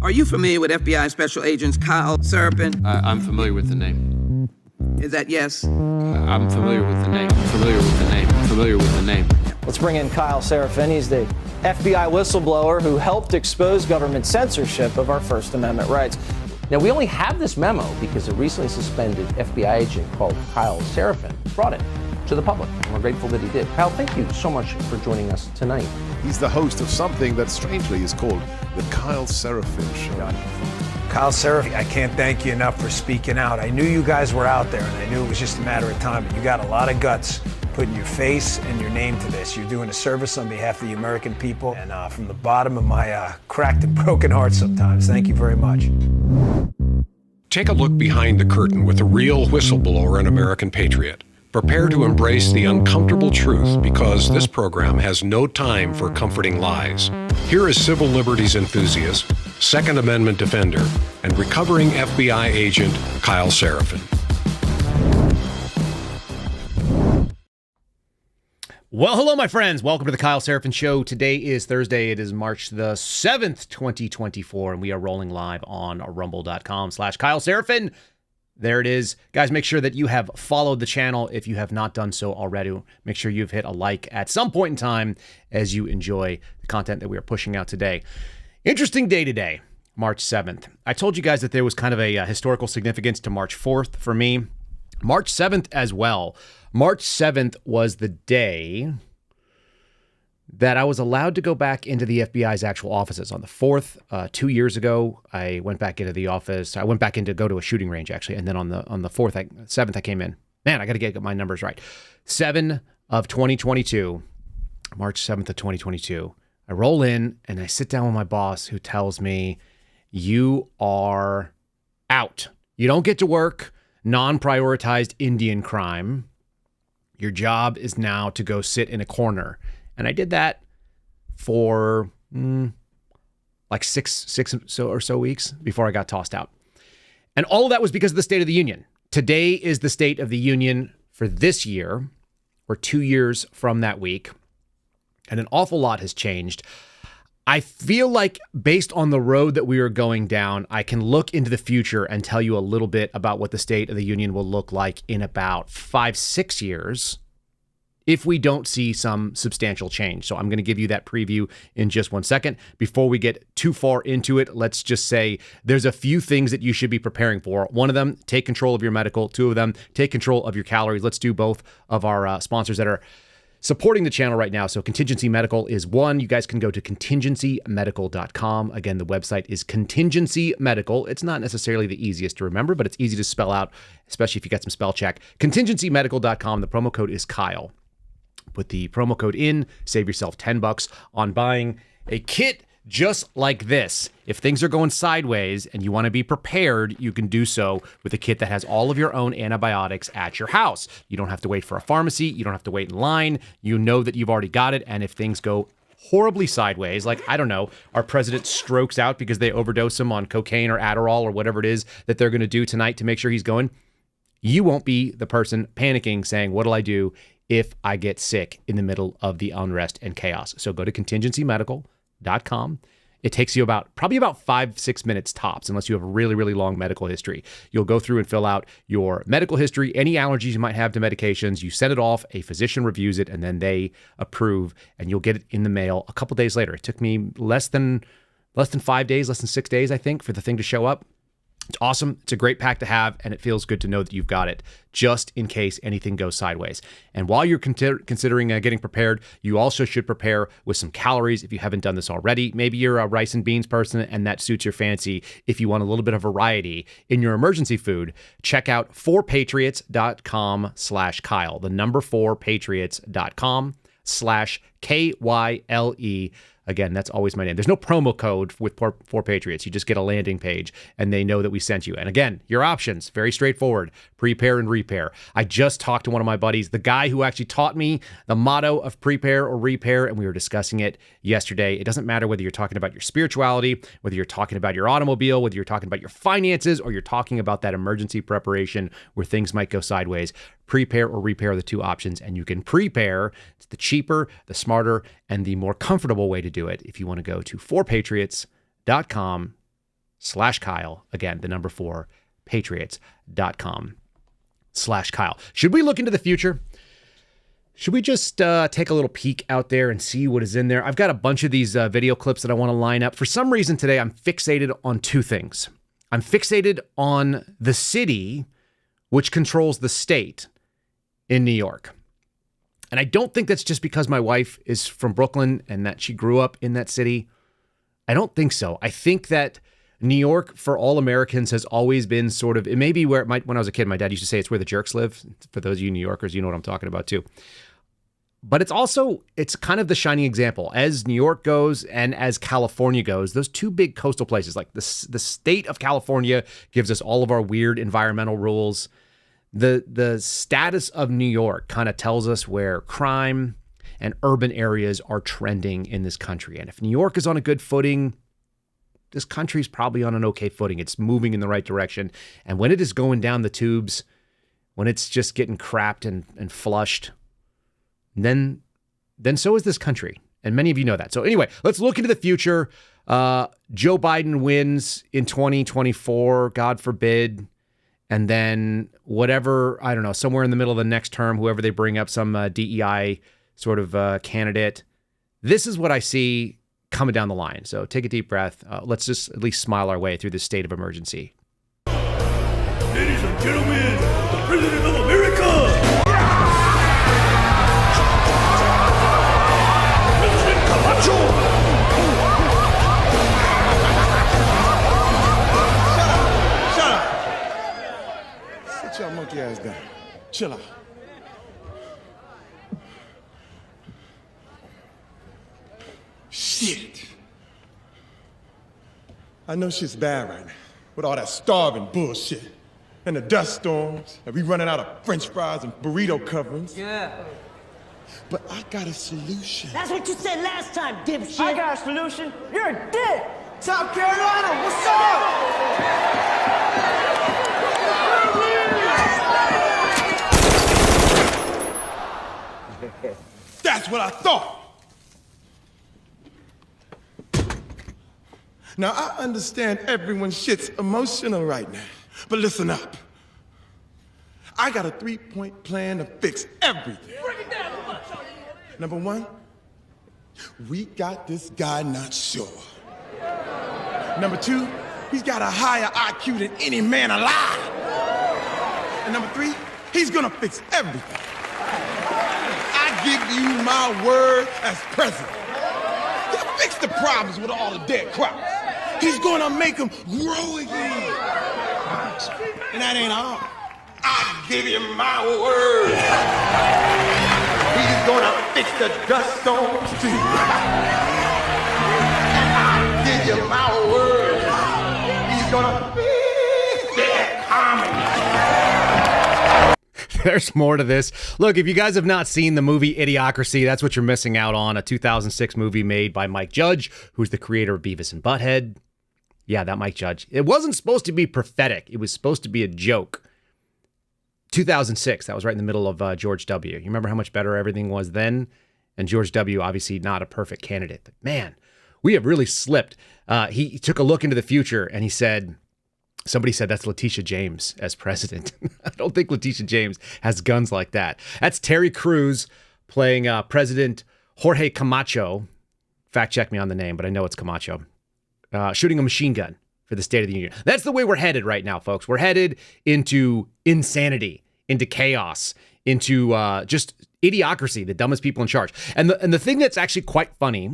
Are you familiar with FBI Special Agents Kyle Seraphin? I'm familiar with the name. Is that yes? I'm familiar with the name. Familiar with the name. Familiar with the name. Let's bring in Kyle Seraphin. He's the FBI whistleblower who helped expose government censorship of our First Amendment rights. Now, we only have this memo because a recently suspended FBI agent called Kyle Seraphin brought it to the public. And we're grateful that he did. Kyle, thank you so much for joining us tonight. He's the host of something that strangely is called the Kyle Seraphin Show. Kyle Seraphin, I can't thank you enough for speaking out. I knew you guys were out there, and I knew it was just a matter of time, but you got a lot of guts putting your face and your name to this. You're doing a service on behalf of the American people, and from the bottom of my cracked and broken heart sometimes, thank you very much. Take a look behind the curtain with a real whistleblower and American patriot. Prepare to embrace the uncomfortable truth because this program has no time for comforting lies. Here is civil liberties enthusiast, Second Amendment defender, and recovering FBI agent Kyle Seraphin. Well, hello, my friends. Welcome to the Kyle Seraphin Show. Today is Thursday. It is March the 7th, 2024, and we are rolling live on rumble.com/Kyle Seraphin. There it is. Guys, make sure that you have followed the channel if you have not done so already. Make sure you've hit a like at some point in time as you enjoy the content that we are pushing out today. Interesting day today, March 7th. I told you guys that there was kind of a historical significance to March 4th for me. March 7th as well. March 7th was the day that I was allowed to go back into the FBI's actual offices. On the 4th, 2 years ago, I went back into the office. I went back in to go to a shooting range, actually. And then on the 7th, I came in. Man, I got to get my numbers right. 7 of 2022, March 7th of 2022. I roll in and I sit down with my boss who tells me, you are out. You don't get to work non-prioritized Indian crime. Your job is now to go sit in a corner. And I did that for like six or so weeks before I got tossed out. And all of that was because of the State of the Union. Today is the State of the Union for this year. We're 2 years from that week. And an awful lot has changed. I feel like based on the road that we are going down, I can look into the future and tell you a little bit about what the State of the Union will look like in about 5-6 years if we don't see some substantial change. So I'm going to give you that preview in just 1 second. Before we get too far into it, let's just say there's a few things that you should be preparing for. One of them, take control of your medical. Two of them, take control of your calories. Let's do both of our sponsors that are supporting the channel right now. So Contingency Medical is one. You guys can go to contingencymedical.com. Again, the website is Contingency Medical. It's not necessarily the easiest to remember, but it's easy to spell out, especially if you got some spell check. Contingencymedical.com. The promo code is Kyle. Put the promo code in, save yourself $10 on buying a kit just like this. If things are going sideways and you want to be prepared, you can do so with a kit that has all of your own antibiotics at your house. You don't have to wait for a pharmacy. You don't have to wait in line. You know that you've already got it. And if things go horribly sideways, like, I don't know, our president strokes out because they overdose him on cocaine or Adderall or whatever it is that they're going to do tonight to make sure he's going, you won't be the person panicking saying, what'll I do if I get sick in the middle of the unrest and chaos? So go to contingencymedical.com. It takes you probably about 5-6 minutes tops, unless you have a really, really long medical history. You'll go through and fill out your medical history, any allergies you might have to medications. You send it off, a physician reviews it, and then they approve, and you'll get it in the mail a couple days later. It took me less than 5 days, less than 6 days, I think, for the thing to show up. It's awesome. It's a great pack to have, and it feels good to know that you've got it just in case anything goes sideways. And while you're considering getting prepared, you also should prepare with some calories if you haven't done this already. Maybe you're a rice and beans person, and that suits your fancy. If you want a little bit of variety in your emergency food, check out 4patriots.com/Kyle. The number 4patriots.com/KYLE. Again, that's always my name. There's no promo code with 4Patriots. You just get a landing page and they know that we sent you. And again, your options, very straightforward. Prepare and repair. I just talked to one of my buddies, the guy who actually taught me the motto of prepare or repair, and we were discussing it yesterday. It doesn't matter whether you're talking about your spirituality, whether you're talking about your automobile, whether you're talking about your finances, or you're talking about that emergency preparation where things might go sideways. Prepare or repair are the two options, and you can prepare. It's the cheaper, the smarter, and the more comfortable way to do it. If you want to go to 4patriots.com patriots.com/Kyle. Again, the number 4, patriots.com/Kyle. Should we look into the future? Should we just take a little peek out there and see what is in there? I've got a bunch of these video clips that I want to line up. For some reason today, I'm fixated on two things. I'm fixated on the city, which controls the state in New York. And I don't think that's just because my wife is from Brooklyn and that she grew up in that city. I don't think so. I think that New York, for all Americans, has always been sort of, it may be where it might, when I was a kid, my dad used to say it's where the jerks live. For those of you New Yorkers, you know what I'm talking about too. But it's kind of the shining example. As New York goes and as California goes, those two big coastal places, like the state of California gives us all of our weird environmental rules. The status of New York kind of tells us where crime and urban areas are trending in this country. And if New York is on a good footing, this country's probably on an okay footing. It's moving in the right direction. And when it is going down the tubes, when it's just getting crapped and flushed, then so is this country. And many of you know that. So anyway, let's look into the future. Joe Biden wins in 2024, God forbid. And then whatever, I don't know, somewhere in the middle of the next term, whoever they bring up, some DEI sort of candidate. This is what I see coming down the line. So take a deep breath. Let's just at least smile our way through this state of emergency. Ladies and gentlemen, the President of America! President Camacho! Shut up! Sit your monkey ass down. Chill out. Shit. I know shit's bad right now, with all that starving bullshit. And the dust storms, and we running out of French fries and burrito coverings. Yeah. But I got a solution. That's what you said last time, dipshit. I got a solution. You're a dick. South Carolina, what's up? That's what I thought. Now, I understand everyone's shit's emotional right now, but listen up. I got a 3-point plan to fix everything. Number 1, we got this guy not sure. Number 2, he's got a higher IQ than any man alive. And number 3, he's gonna fix everything. I give you my word as president. He'll fix the problems with all the dead crops. He's gonna make them grow again. And that ain't all. I give you my word. He's gonna fix the dust storms too. And I give you my word. He's gonna fix the economy. There's more to this. Look, if you guys have not seen the movie Idiocracy, that's what you're missing out on. A 2006 movie made by Mike Judge, who's the creator of Beavis and Butthead. Yeah, that Mike Judge. It wasn't supposed to be prophetic. It was supposed to be a joke. 2006, that was right in the middle of George W. You remember how much better everything was then? And George W., obviously not a perfect candidate. But man, we have really slipped. He took a look into the future and he said, somebody said that's Letitia James as president. I don't think Letitia James has guns like that. That's Terry Crews playing President Jorge Camacho. Fact check me on the name, but I know it's Camacho. Shooting a machine gun for the State of the Union. That's the way we're headed right now, folks. We're headed into insanity, into chaos, into just idiocracy, the dumbest people in charge. And the thing that's actually quite funny,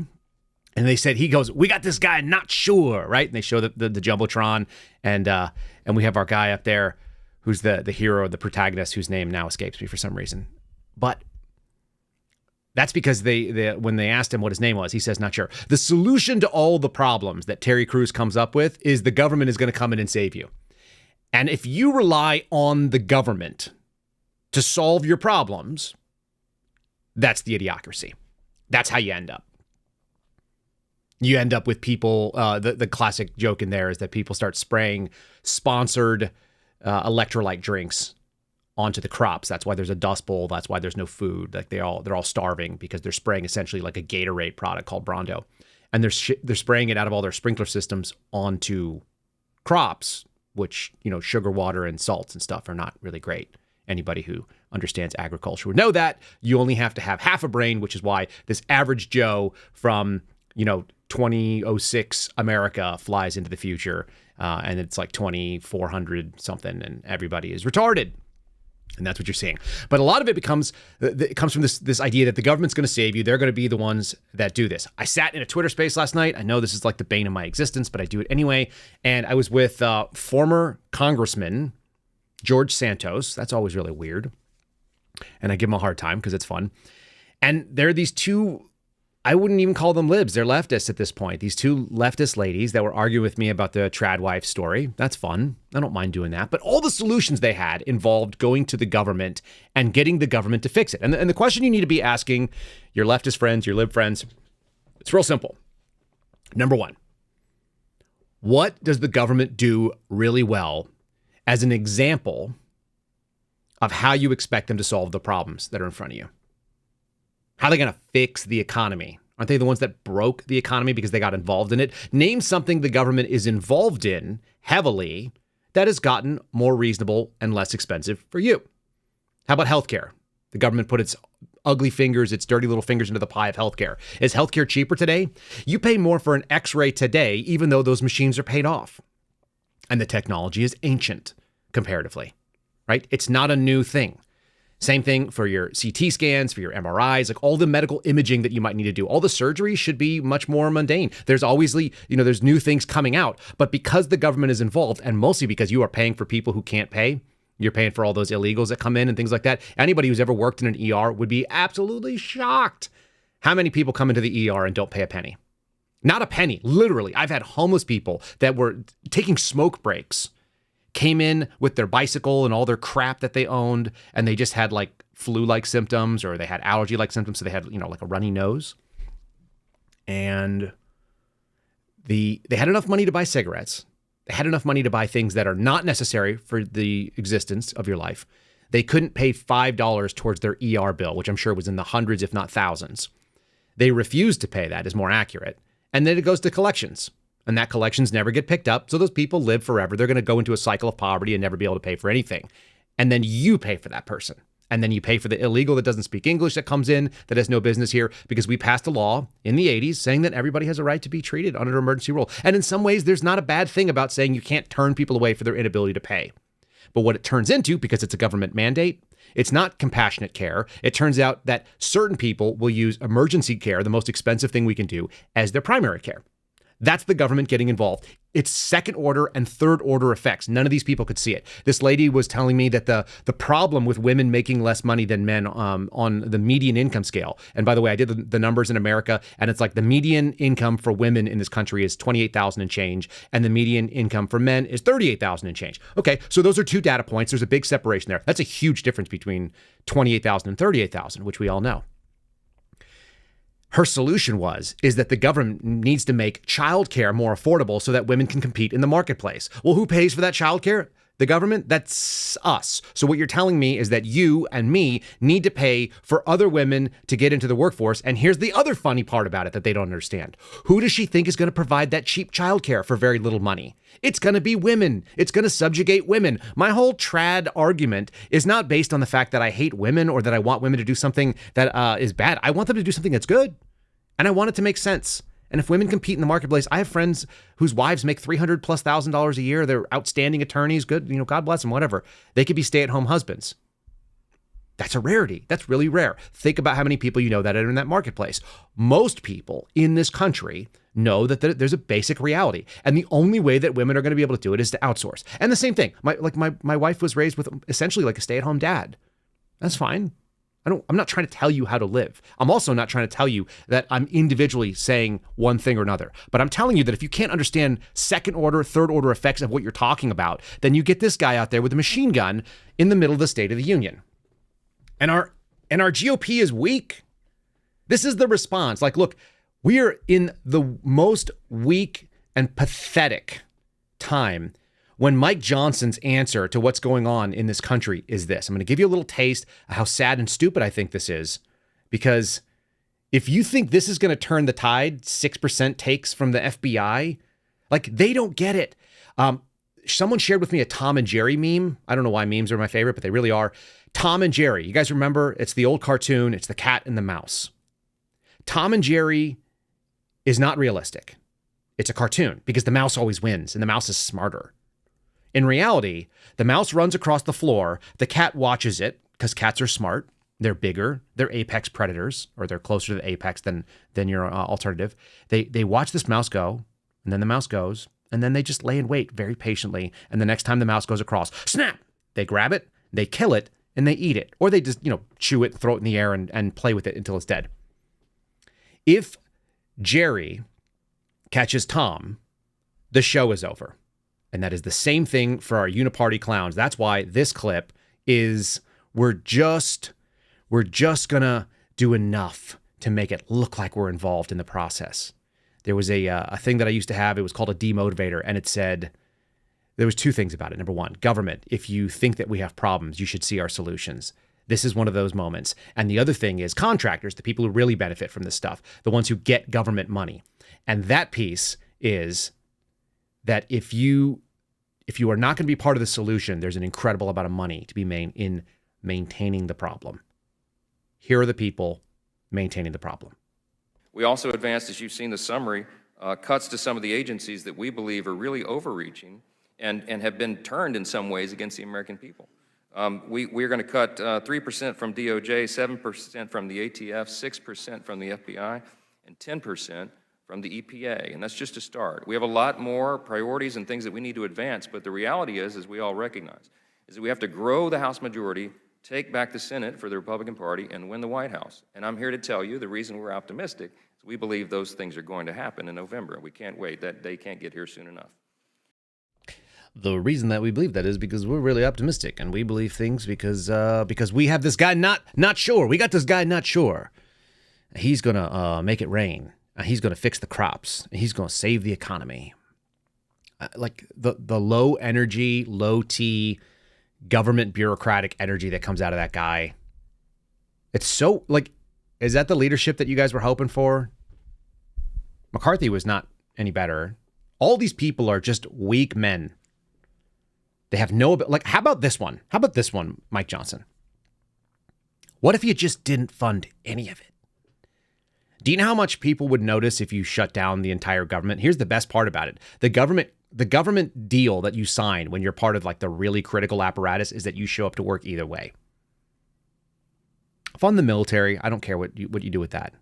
and they said, he goes, we got this guy not sure, right? And they show the Jumbotron, and we have our guy up there who's the hero, the protagonist, whose name now escapes me for some reason. But that's because when they asked him what his name was, he says, not sure. The solution to all the problems that Terry Crews comes up with is the government is going to come in and save you. And if you rely on the government to solve your problems, that's the idiocracy. That's how you end up. You end up with people, the classic joke in there is that people start spraying sponsored electrolyte drinks onto the crops. That's why there's a dust bowl. That's why there's no food. Like they're all starving because they're spraying essentially like a Gatorade product called Brondo, and they're spraying it out of all their sprinkler systems onto crops, which, sugar, water, and salts and stuff are not really great. Anybody who understands agriculture would know that. You only have to have half a brain, which is why this average Joe from, 2006 America flies into the future, and it's like 2400 something, and everybody is retarded. And that's what you're seeing. But a lot of it comes from this idea that the government's going to save you. They're going to be the ones that do this. I sat in a Twitter space last night. I know this is like the bane of my existence, but I do it anyway. And I was with former Congressman George Santos. That's always really weird. And I give him a hard time because it's fun. And there are these two, I wouldn't even call them libs. They're leftists at this point. These two leftist ladies that were arguing with me about the trad wife story. That's fun. I don't mind doing that. But all the solutions they had involved going to the government and getting the government to fix it. And the question you need to be asking your leftist friends, your lib friends, it's real simple. Number one, what does the government do really well as an example of how you expect them to solve the problems that are in front of you? How are they going to fix the economy? Aren't they the ones that broke the economy because they got involved in it? Name something the government is involved in heavily that has gotten more reasonable and less expensive for you. How about healthcare? The government put its ugly fingers, its dirty little fingers into the pie of healthcare. Is healthcare cheaper today? You pay more for an X-ray today, even though those machines are paid off. And the technology is ancient comparatively, right? It's not a new thing. Same thing for your CT scans, for your MRIs, like all the medical imaging that you might need to do. All the surgery should be much more mundane. There's always, there's new things coming out. But because the government is involved, and mostly because you are paying for people who can't pay, you're paying for all those illegals that come in and things like that. Anybody who's ever worked in an ER would be absolutely shocked how many people come into the ER and don't pay a penny. Not a penny, literally. I've had homeless people that were taking smoke breaks, came in with their bicycle and all their crap that they owned, and they just had like flu-like symptoms, or they had allergy-like symptoms, so they had, like a runny nose. And they had enough money to buy cigarettes. They had enough money to buy things that are not necessary for the existence of your life. They couldn't pay $5 towards their ER bill, which I'm sure was in the hundreds, if not thousands. They refused to pay that, is more accurate. And then it goes to collections. And that collections never get picked up. So those people live forever. They're going to go into a cycle of poverty and never be able to pay for anything. And then you pay for that person. And then you pay for the illegal that doesn't speak English that comes in, that has no business here, because we passed a law in the 80s saying that everybody has a right to be treated under emergency rule. And in some ways, there's not a bad thing about saying you can't turn people away for their inability to pay. But what it turns into, because it's a government mandate, it's not compassionate care. It turns out that certain people will use emergency care, the most expensive thing we can do, as their primary care. That's the government getting involved. It's second order and third order effects. None of these people could see it. This lady was telling me that the problem with women making less money than men on the median income scale. And by the way, I did the numbers in America, and it's like the median income for women in this country is $28,000 and change, and the median income for men is $38,000 and change. Okay, so those are two data points. There's a big separation there. That's a huge difference between $28,000 and $38,000, which we all know. Her solution is that the government needs to make childcare more affordable so that women can compete in the marketplace. Well, who pays for that childcare? The government? That's us. So what you're telling me is that you and me need to pay for other women to get into the workforce. And here's the other funny part about it that they don't understand. Who does she think is going to provide that cheap childcare for very little money? It's going to be women. It's going to subjugate women. My whole trad argument is not based on the fact that I hate women or that I want women to do something that is bad. I want them to do something that's good. And I want it to make sense. And if women compete in the marketplace, I have friends whose wives make $300,000+ a year. They're outstanding attorneys, good, God bless them, whatever. They could be stay-at-home husbands. That's a rarity. That's really rare. Think about how many people you know that are in that marketplace. Most people in this country know that there's a basic reality. And the only way that women are going to be able to do it is to outsource. And the same thing. My wife was raised with essentially like a stay-at-home dad. That's fine. I'm not trying to tell you how to live. I'm also not trying to tell you that I'm individually saying one thing or another. But I'm telling you that if you can't understand second order, third order effects of what you're talking about, then you get this guy out there with a machine gun in the middle of the State of the Union. And our GOP is weak. This is the response. Like, look, we are in the most weak and pathetic time when Mike Johnson's answer to what's going on in this country is this. I'm going to give you a little taste of how sad and stupid I think this is, because if you think this is going to turn the tide, 6% takes from the FBI, like, they don't get it. someone shared with me a Tom and Jerry meme. I don't know why memes are my favorite, but they really are. Tom and Jerry. You guys remember? It's the old cartoon. It's the cat and the mouse. Tom and Jerry is not realistic. It's a cartoon because the mouse always wins and the mouse is smarter. In reality, the mouse runs across the floor. The cat watches it because cats are smart. They're bigger. They're apex predators, or they're closer to the apex than your alternative. They watch this mouse go, and then the mouse goes, and then they just lay in wait very patiently. And the next time the mouse goes across, snap! They grab it, they kill it, and they eat it. Or they just, chew it, throw it in the air, and play with it until it's dead. If Jerry catches Tom, the show is over. And that is the same thing for our uniparty clowns. That's why this clip is, we're just gonna do enough to make it look like we're involved in the process. There was a thing that I used to have. It was called a demotivator, and it said, there was two things about it. Number one, government, if you think that we have problems, you should see our solutions. This is one of those moments. And the other thing is contractors, the people who really benefit from this stuff, the ones who get government money. And that piece is that if you are not going to be part of the solution, there's an incredible amount of money to be made in maintaining the problem. Here are the people maintaining the problem. We also advanced, as you've seen the summary, cuts to some of the agencies that we believe are really overreaching and have been turned in some ways against the American people. We're going to cut 3% from DOJ, 7% from the ATF, 6% from the FBI, and 10% from the EPA, and that's just a start. We have a lot more priorities and things that we need to advance, but the reality is, as we all recognize, is that we have to grow the House majority, take back the Senate for the Republican Party, and win the White House. And I'm here to tell you the reason we're optimistic is we believe those things are going to happen in November. We can't wait. That day can't get here soon enough. The reason that we believe that is because we're really optimistic, and we believe things because we have this guy not sure. We got this guy not sure. He's gonna make it rain. He's gonna fix the crops. He's gonna save the economy. Like the low energy, low T, government bureaucratic energy that comes out of that guy. It's so is that the leadership that you guys were hoping for? McCarthy was not any better. All these people are just weak men. They have no, how about this one? How about this one, Mike Johnson? What if you just didn't fund any of it? Do you know how much people would notice if you shut down the entire government? Here's the best part about it. The government deal that you sign when you're part of the really critical apparatus is that you show up to work either way. Fund the military. I don't care what you do with that.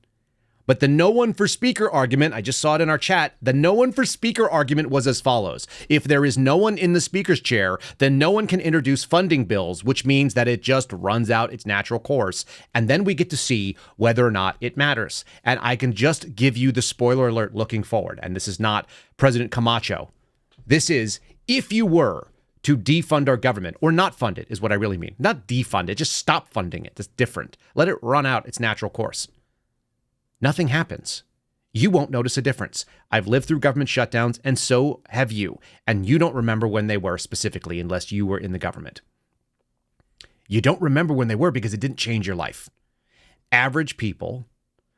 But the no one for speaker argument, I just saw it in our chat, the no one for speaker argument was as follows. If there is no one in the speaker's chair, then no one can introduce funding bills, which means that it just runs out its natural course. And then we get to see whether or not it matters. And I can just give you the spoiler alert looking forward. And this is not President Camacho. This is, if you were to defund our government, or not fund it, is what I really mean. Not defund it, just stop funding it. That's different. Let it run out its natural course. Nothing happens. You won't notice a difference. I've lived through government shutdowns, and so have you. And you don't remember when they were specifically unless you were in the government. You don't remember when they were because it didn't change your life. Average people,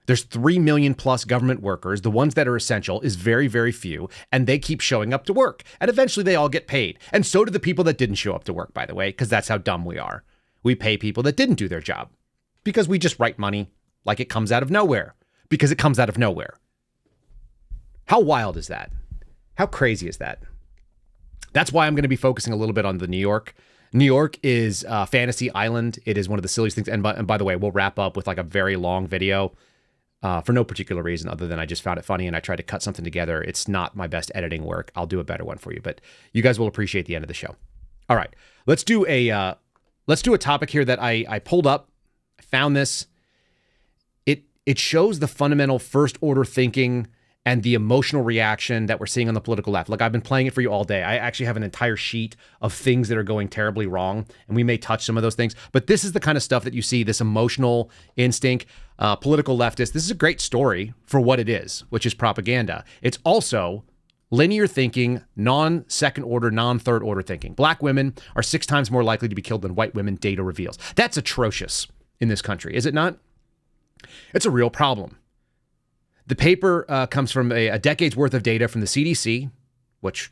there's 3 million plus government workers. The ones that are essential is very, very few, and they keep showing up to work. And eventually they all get paid. And so do the people that didn't show up to work, by the way, because that's how dumb we are. We pay people that didn't do their job because we just write money like it comes out of nowhere. Because it comes out of nowhere. How wild is that? How crazy is that? That's why I'm going to be focusing a little bit on the New York. New York is Fantasy Island. It is one of the silliest things. And by the way, we'll wrap up with a very long video for no particular reason other than I just found it funny and I tried to cut something together. It's not my best editing work. I'll do a better one for you, but you guys will appreciate the end of the show. All right, let's do a topic here that I pulled up. I found this. It shows the fundamental first order thinking and the emotional reaction that we're seeing on the political left. Look, I've been playing it for you all day. I actually have an entire sheet of things that are going terribly wrong, and we may touch some of those things. But this is the kind of stuff that you see, this emotional instinct, political leftist. This is a great story for what it is, which is propaganda. It's also linear thinking, non-second order, non-third order thinking. Black women are 6 times more likely to be killed than white women, data reveals. That's atrocious in this country, is it not? It's a real problem. The paper comes from a decade's worth of data from the CDC, which,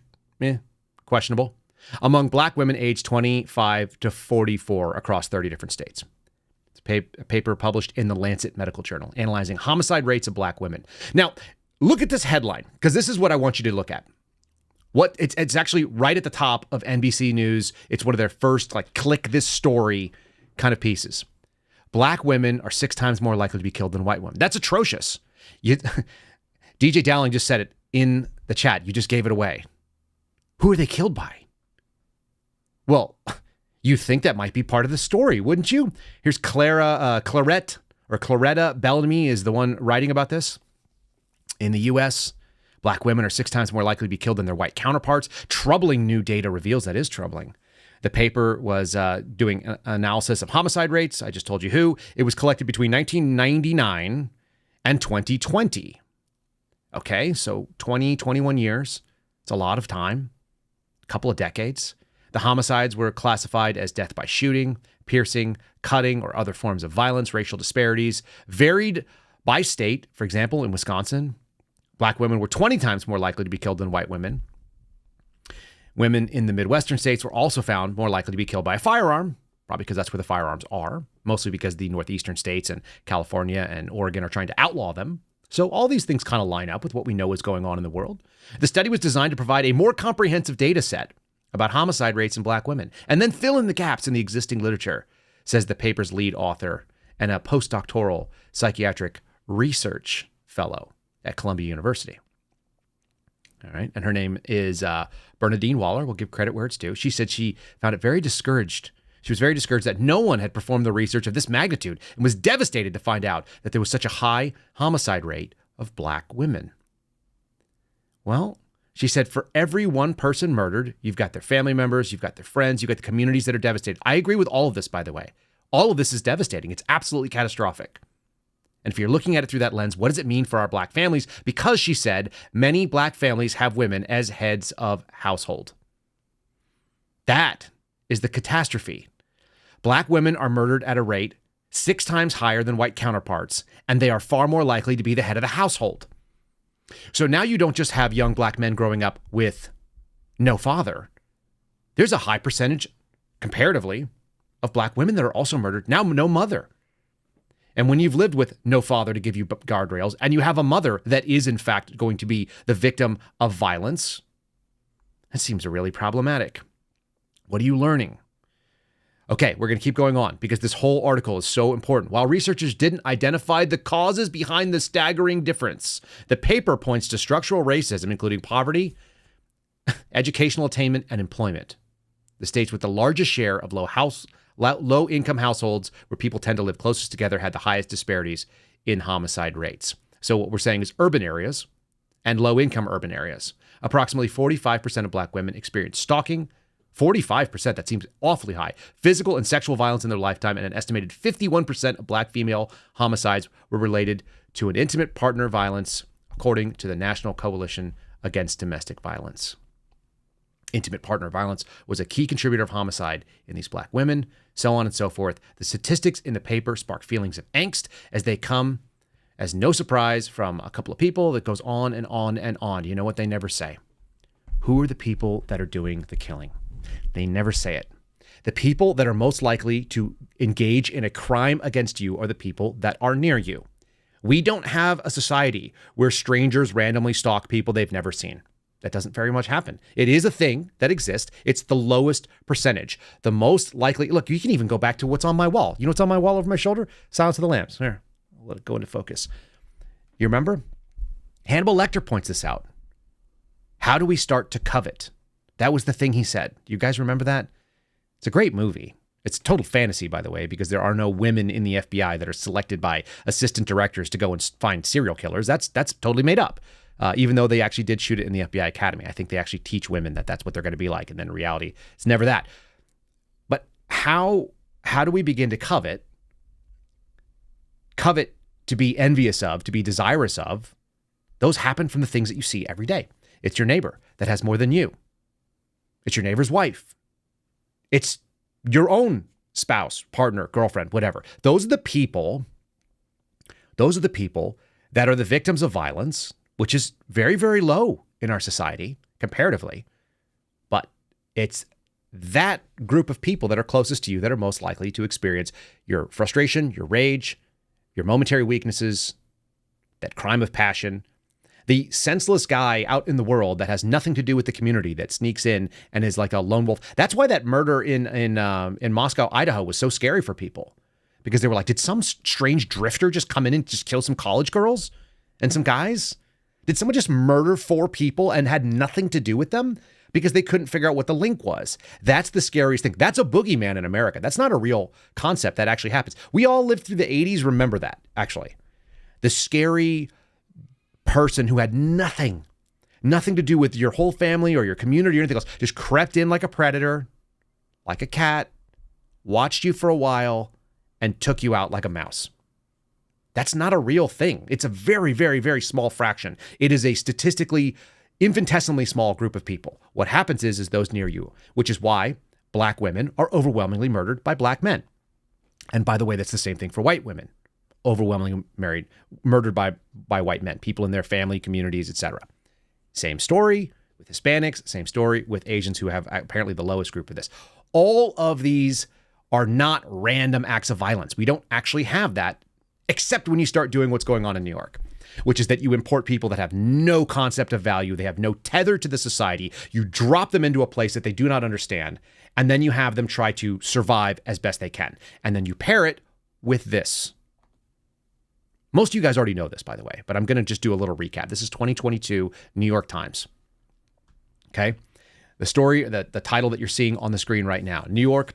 questionable. among black women aged 25 to 44 across 30 different states. It's a paper published in the Lancet Medical Journal analyzing homicide rates of black women. Now, look at this headline, because this is what I want you to look at. It's actually right at the top of NBC News. It's one of their first, click this story kind of pieces. Black women are 6 times more likely to be killed than white women. That's atrocious. DJ Dowling just said it in the chat. You just gave it away. Who are they killed by? Well, you think that might be part of the story, wouldn't you? Here's Claretta Bellamy is the one writing about this. In the U.S., black women are 6 times more likely to be killed than their white counterparts. Troubling new data reveals that is troubling. The paper was doing an analysis of homicide rates. I just told you who. It was collected between 1999 and 2020. Okay, so 21 years. It's a lot of time. A couple of decades. The homicides were classified as death by shooting, piercing, cutting, or other forms of violence. Racial disparities varied by state. For example, in Wisconsin, black women were 20 times more likely to be killed than white women. Women in the Midwestern states were also found more likely to be killed by a firearm, probably because that's where the firearms are, mostly because the northeastern states and California and Oregon are trying to outlaw them. So all these things kind of line up with what we know is going on in the world. The study was designed to provide a more comprehensive data set about homicide rates in black women, and then fill in the gaps in the existing literature, says the paper's lead author and a postdoctoral psychiatric research fellow at Columbia University. All right. And her name is Bernadine Waller. We'll give credit where it's due. She said she found it very discouraged. She was very discouraged that no one had performed the research of this magnitude and was devastated to find out that there was such a high homicide rate of black women. Well, she said for every one person murdered, you've got their family members, you've got their friends, you've got the communities that are devastated. I agree with all of this, by the way. All of this is devastating. It's absolutely catastrophic. And if you're looking at it through that lens, what does it mean for our black families? Because she said many black families have women as heads of household. That is the catastrophe. Black women are murdered at a rate 6 times higher than white counterparts, and they are far more likely to be the head of the household. So now you don't just have young black men growing up with no father. There's a high percentage, comparatively, of black women that are also murdered, now no mother. And when you've lived with no father to give you guardrails, and you have a mother that is, in fact, going to be the victim of violence, that seems really problematic. What are you learning? Okay, we're going to keep going on because this whole article is so important. While researchers didn't identify the causes behind the staggering difference, the paper points to structural racism, including poverty, educational attainment, and employment. The states with the largest share of low-income households where people tend to live closest together had the highest disparities in homicide rates. So what we're saying is urban areas and low-income urban areas. Approximately 45% of black women experience stalking, 45%, that seems awfully high, physical and sexual violence in their lifetime, and an estimated 51% of black female homicides were related to an intimate partner violence, according to the National Coalition Against Domestic Violence. Intimate partner violence was a key contributor of homicide in these black women, so on and so forth. The statistics in the paper spark feelings of angst as they come as no surprise from a couple of people that goes on and on and on. You know what they never say? Who are the people that are doing the killing? They never say it. The people that are most likely to engage in a crime against you are the people that are near you. We don't have a society where strangers randomly stalk people they've never seen. That doesn't very much happen. It is a thing that exists. It's the lowest percentage. The most likely, look, you can even go back to what's on my wall. You know what's on my wall over my shoulder? Silence of the Lambs. Here, I'll let it go into focus. You remember? Hannibal Lecter points this out. How do we start to covet? That was the thing he said. You guys remember that? It's a great movie. It's total fantasy, by the way, because there are no women in the FBI that are selected by assistant directors to go and find serial killers. That's totally made up. Even though they actually did shoot it in the FBI Academy. I think they actually teach women that that's what they're going to be like. And then in reality, it's never that. But how do we begin to covet? Covet to be envious of, to be desirous of. Those happen from the things that you see every day. It's your neighbor that has more than you. It's your neighbor's wife. It's your own spouse, partner, girlfriend, whatever. Those are the people that are the victims of violence, which is very, very low in our society comparatively. But it's that group of people that are closest to you that are most likely to experience your frustration, your rage, your momentary weaknesses, that crime of passion, the senseless guy out in the world that has nothing to do with the community that sneaks in and is like a lone wolf. That's why that murder in Moscow, Idaho was so scary for people, because they were like, did some strange drifter just come in and just kill some college girls and some guys? Did someone just murder 4 people and had nothing to do with them because they couldn't figure out what the link was? That's the scariest thing. That's a boogeyman in America. That's not a real concept that actually happens. We all lived through the 80s. Remember that, actually. The scary person who had nothing to do with your whole family or your community or anything else, just crept in like a predator, like a cat, watched you for a while, and took you out like a mouse. That's not a real thing. It's a very, very, very small fraction. It is a statistically infinitesimally small group of people. What happens is those near you, which is why black women are overwhelmingly murdered by black men. And by the way, that's the same thing for white women. Overwhelmingly murdered by white men, people in their family, communities, etc. Same story with Hispanics, same story with Asians, who have apparently the lowest group of this. All of these are not random acts of violence. We don't actually have that, except when you start doing what's going on in New York, which is that you import people that have no concept of value. They have no tether to the society. You drop them into a place that they do not understand, and then you have them try to survive as best they can. And then you pair it with this. Most of you guys already know this, by the way, but I'm going to just do a little recap. This is 2022 New York Times. Okay? The story, the title that you're seeing on the screen right now. New York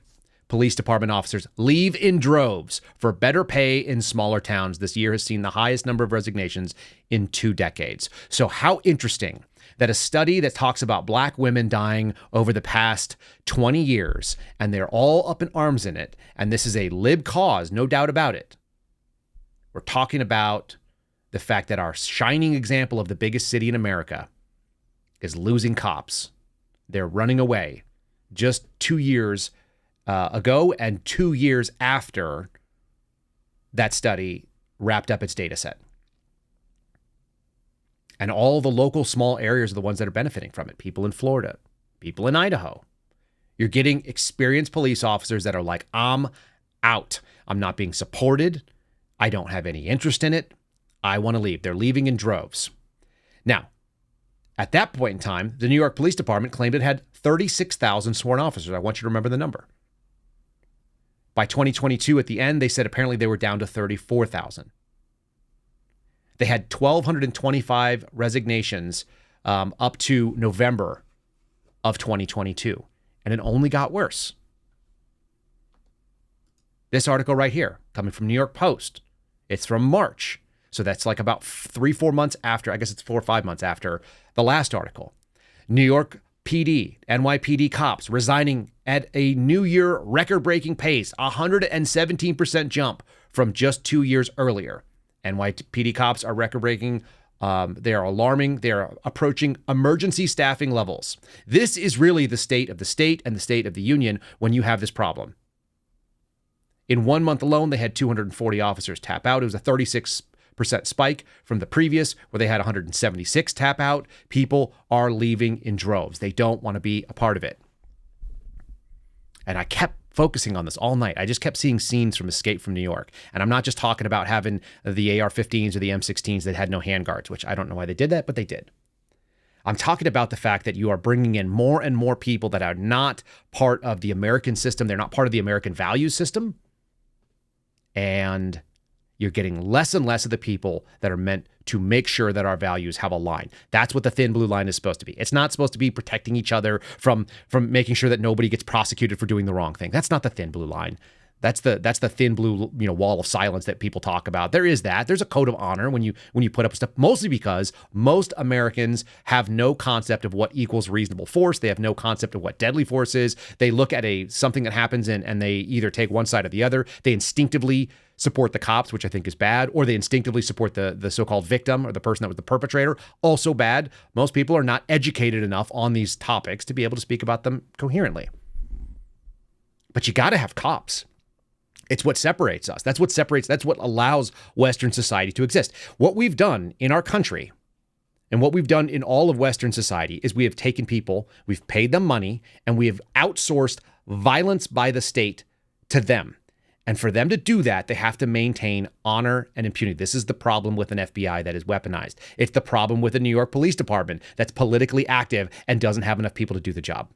Police Department officers leave in droves for better pay in smaller towns. This year has seen the highest number of resignations in 2 decades. So how interesting that a study that talks about black women dying over the past 20 years, and they're all up in arms in it, and this is a lib cause, no doubt about it. We're talking about the fact that our shining example of the biggest city in America is losing cops. They're running away just 2 years ago and 2 years after that study wrapped up its data set. And all the local small areas are the ones that are benefiting from it. People in Florida, people in Idaho. You're getting experienced police officers that are like, I'm out. I'm not being supported. I don't have any interest in it. I want to leave. They're leaving in droves. Now, at that point in time, the New York Police Department claimed it had 36,000 sworn officers. I want you to remember the number. By 2022, at the end, they said apparently they were down to 34,000. They had 1,225 resignations up to November of 2022, and it only got worse. This article right here, coming from New York Post, it's from March. So that's like about 3-4 months after, I guess it's 4 or 5 months after the last article. New York PD, NYPD cops resigning at a new year record-breaking pace, 117% jump from just 2 years earlier. NYPD cops are record-breaking. They are alarming. They are approaching emergency staffing levels. This is really the state of the state and the state of the union when you have this problem. In 1 month alone, they had 240 officers tap out. It was a 36% spike from the previous, where they had 176 tap out. People are leaving in droves. They don't want to be a part of it. And I kept focusing on this all night. I just kept seeing scenes from Escape from New York. And I'm not just talking about having the AR-15s or the M16s that had no handguards, which I don't know why they did that, but they did. I'm talking about the fact that you are bringing in more and more people that are not part of the American system. They're not part of the American value system. And you're getting less and less of the people that are meant to make sure that our values have a line. That's what the thin blue line is supposed to be. It's not supposed to be protecting each other from making sure that nobody gets prosecuted for doing the wrong thing. That's not the thin blue line. That's the thin blue, wall of silence that people talk about. There is that. There's a code of honor when you put up with stuff, mostly because most Americans have no concept of what equals reasonable force. They have no concept of what deadly force is. They look at something that happens and they either take one side or the other. They instinctively support the cops, which I think is bad, or they instinctively support the so-called victim or the person that was the perpetrator. Also bad. Most people are not educated enough on these topics to be able to speak about them coherently. But you got to have cops. It's what separates us. That's what allows Western society to exist. What we've done in our country, And what we've done in all of Western society is we have taken people, we've paid them money, and we have outsourced violence by the state to them. And for them to do that, they have to maintain honor and impunity. This is the problem with an FBI that is weaponized. It's the problem with the New York Police Department that's politically active and doesn't have enough people to do the job.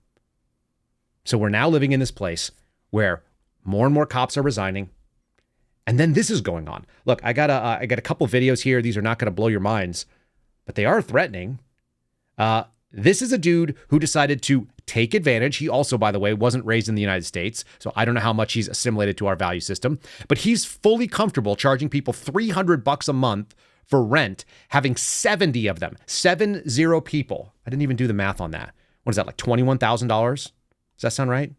So we're now living in this place where more and more cops are resigning. And then this is going on. Look, I got a couple videos here. These are not going to blow your minds, but they are threatening. This is a dude who decided to take advantage. He also, by the way, wasn't raised in the United States, so I don't know how much he's assimilated to our value system, but he's fully comfortable charging people $300 a month for rent, having 70 of them, 70 people. I didn't even do the math on that. What is that, like $21,000? Does that sound right?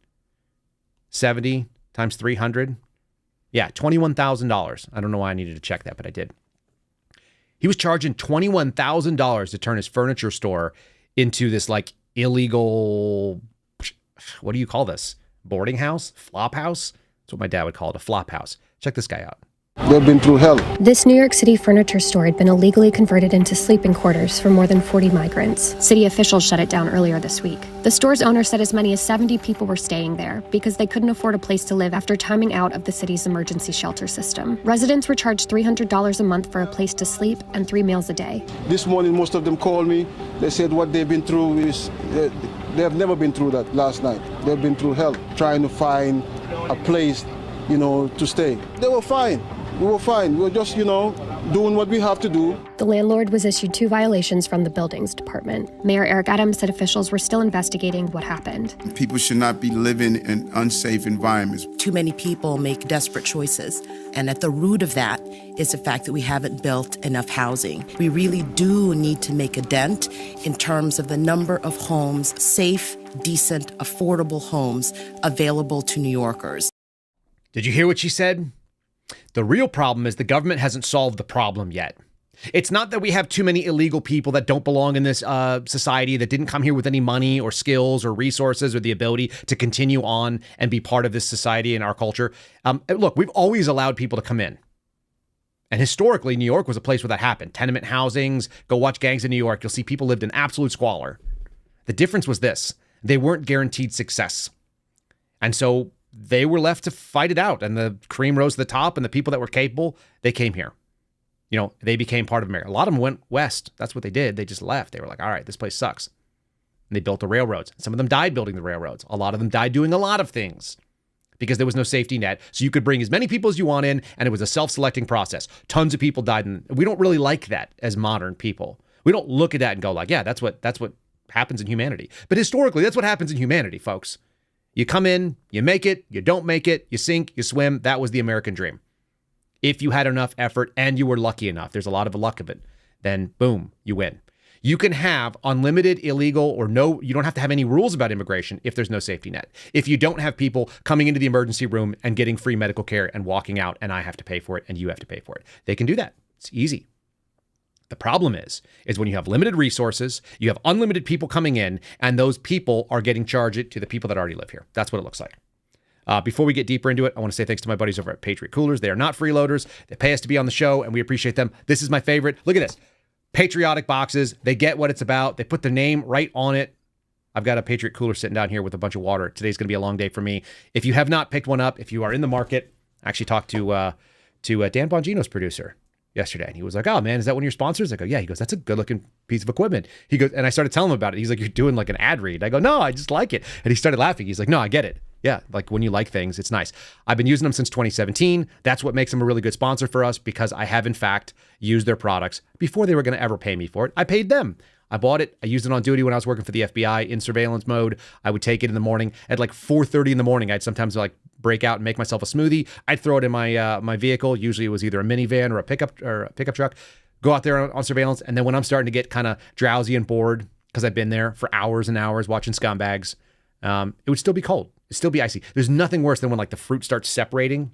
70 times 300? Yeah, $21,000. I don't know why I needed to check that, but I did. He was charging $21,000 to turn his furniture store into this like illegal, what do you call this? Boarding house? Flop house? That's what my dad would call it, a flop house. Check this guy out. They've been through hell. This New York City furniture store had been illegally converted into sleeping quarters for more than 40 migrants. City officials shut it down earlier this week. The store's owner said as many as 70 people were staying there because they couldn't afford a place to live after timing out of the city's emergency shelter system. Residents were charged $300 a month for a place to sleep and 3 meals a day. This morning, most of them called me. They said what they've been through is they have never been through that last night. They've been through hell trying to find a place, to stay. They were fine. We were fine. We were just, doing what we have to do. The landlord was issued 2 violations from the buildings department. Mayor Eric Adams said officials were still investigating what happened. People should not be living in unsafe environments. Too many people make desperate choices. And at the root of that is the fact that we haven't built enough housing. We really do need to make a dent in terms of the number of homes, safe, decent, affordable homes available to New Yorkers. Did you hear what she said? The real problem is the government hasn't solved the problem yet. It's not that we have too many illegal people that don't belong in this society, that didn't come here with any money or skills or resources or the ability to continue on and be part of this society and our culture. Look, we've always allowed people to come in. And historically, New York was a place where that happened. Tenement housings, go watch Gangs in New York. You'll see people lived in absolute squalor. The difference was this. They weren't guaranteed success. And so they were left to fight it out, and the cream rose to the top, and the people that were capable, they came here. They became part of America. A lot of them went west. That's what they did. They just left. They were like, all right, this place sucks. And they built the railroads. Some of them died building the railroads. A lot of them died doing a lot of things because there was no safety net. So you could bring as many people as you want in, and it was a self-selecting process. Tons of people died. And we don't really like that as modern people. We don't look at that and go like, yeah, that's what happens in humanity. But historically, that's what happens in humanity, folks. You come in, you make it, you don't make it, you sink, you swim. That was the American dream. If you had enough effort and you were lucky enough, there's a lot of luck of it, then boom, you win. You can have unlimited, illegal, or no, you don't have to have any rules about immigration if there's no safety net. If you don't have people coming into the emergency room and getting free medical care and walking out and I have to pay for it and you have to pay for it. They can do that. It's easy. The problem is when you have limited resources, you have unlimited people coming in, and those people are getting charged to the people that already live here. That's what it looks like. Before we get deeper into it, I want to say thanks to my buddies over at Patriot Coolers. They are not freeloaders. They pay us to be on the show, and we appreciate them. This is my favorite. Look at this. Patriotic boxes. They get what it's about. They put the name right on it. I've got a Patriot Cooler sitting down here with a bunch of water. Today's going to be a long day for me. If you have not picked one up, if you are in the market, I actually talked to Dan Bongino's producer yesterday, and he was like, oh man, is that one of your sponsors? I go, yeah. He goes, that's a good looking piece of equipment. He goes, and I started telling him about it. He's like, you're doing like an ad read. I go, no, I just like it. And he started laughing. He's like, no, I get it. Yeah, like when you like things, it's nice. I've been using them since 2017. That's what makes them a really good sponsor for us, because I have in fact used their products before they were going to ever pay me for it. I paid them. I bought it. I used it on duty when I was working for the FBI in surveillance mode. I would take it in the morning at like 4:30 in the morning. I'd sometimes like break out and make myself a smoothie. I'd throw it in my vehicle. Usually it was either a minivan or a pickup truck. Go out there on surveillance, and then when I'm starting to get kind of drowsy and bored because I've been there for hours and hours watching scumbags, it would still be cold. It'd still be icy. There's nothing worse than when like the fruit starts separating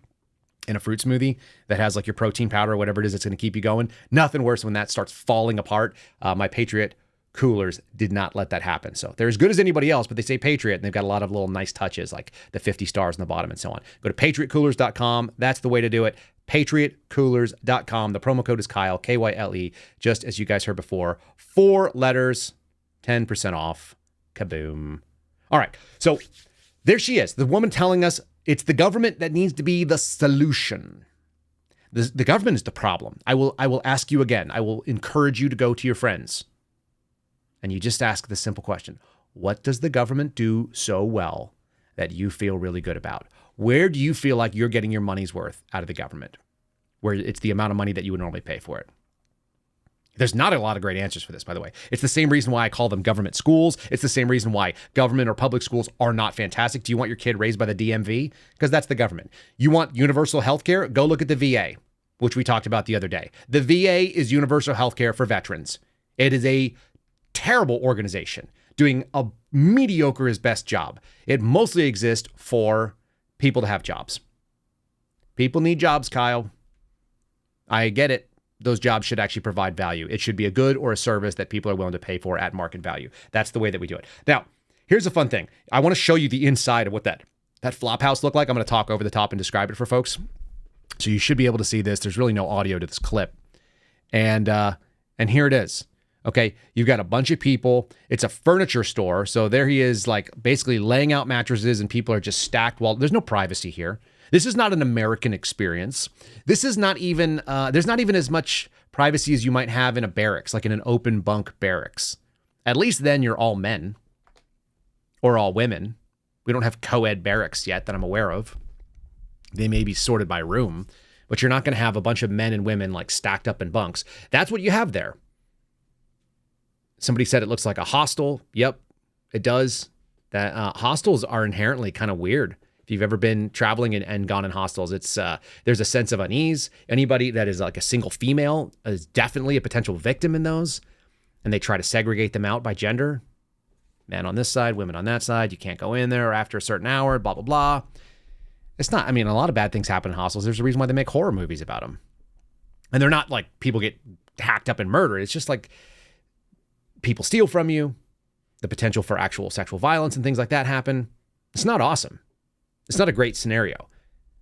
in a fruit smoothie that has like your protein powder or whatever it is that's going to keep you going. Nothing worse when that starts falling apart. My Patriot Coolers did not let that happen. So they're as good as anybody else, but they say Patriot, and they've got a lot of little nice touches like the 50 stars on the bottom and so on. Go to patriotcoolers.com. That's the way to do it. patriotcoolers.com. The promo code is Kyle, Kyle, just as you guys heard before. 4 letters, 10% off. Kaboom. All right, so there she is, the woman telling us it's the government that needs to be the solution. The government is the problem. I will ask you again. I will encourage you to go to your friends and you just ask the simple question. What does the government do so well that you feel really good about? Where do you feel like you're getting your money's worth out of the government? Where it's the amount of money that you would normally pay for it. There's not a lot of great answers for this, by the way. It's the same reason why I call them government schools. It's the same reason why government or public schools are not fantastic. Do you want your kid raised by the DMV? Because that's the government. You want universal health care? Go look at the VA, which we talked about the other day. The VA is universal health care for veterans. It is a terrible organization doing a mediocre as best job. It mostly exists for people to have jobs. People need jobs, Kyle. I get it. Those jobs should actually provide value. It should be a good or a service that people are willing to pay for at market value. That's the way that we do it. Now, here's a fun thing. I want to show you the inside of what that flop house looked like. I'm going to talk over the top and describe it for folks. So you should be able to see this. There's really no audio to this clip. And here it is. Okay, you've got a bunch of people. It's a furniture store. So there he is, like basically laying out mattresses and people are just stacked. Well, there's no privacy here. This is not an American experience. This is not even, there's not even as much privacy as you might have in a barracks, like in an open bunk barracks. At least then you're all men or all women. We don't have co-ed barracks yet that I'm aware of. They may be sorted by room, but you're not going to have a bunch of men and women like stacked up in bunks. That's what you have there. Somebody said it looks like a hostel. Yep, it does. That hostels are inherently kind of weird. If you've ever been traveling and gone in hostels, it's there's a sense of unease. Anybody that is like a single female is definitely a potential victim in those. And they try to segregate them out by gender. Men on this side, women on that side. You can't go in there after a certain hour, blah, blah, blah. It's not, I mean, a lot of bad things happen in hostels. There's a reason why they make horror movies about them. And they're not like people get hacked up and murdered. It's just like people steal from you. The potential for actual sexual violence and things like that happen. It's not awesome. It's not a great scenario.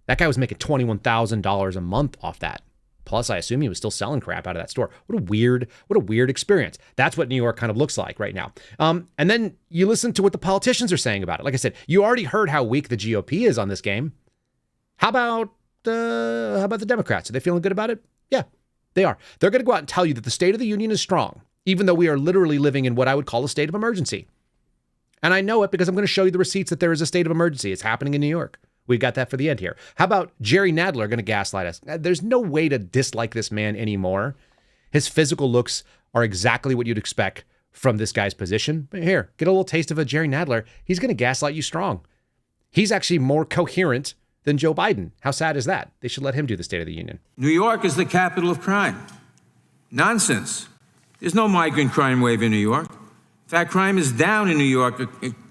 That guy was making $21,000 a month off that. Plus, I assume he was still selling crap out of that store. What a weird experience. That's what New York kind of looks like right now. And then you listen to what the politicians are saying about it. Like I said, you already heard how weak the GOP is on this game. How about the Democrats? Are they feeling good about it? Yeah, they are. They're going to go out and tell you that the State of the Union is strong, even though we are literally living in what I would call a state of emergency. And I know it because I'm going to show you the receipts that there is a state of emergency. It's happening in New York. We got that for the end here. How about Jerry Nadler going to gaslight us? There's no way to dislike this man anymore. His physical looks are exactly what you'd expect from this guy's position. But here, get a little taste of a Jerry Nadler. He's going to gaslight you strong. He's actually more coherent than Joe Biden. How sad is that? They should let him do the State of the Union. New York is the capital of crime. Nonsense. There's no migrant crime wave in New York. In fact, crime is down in New York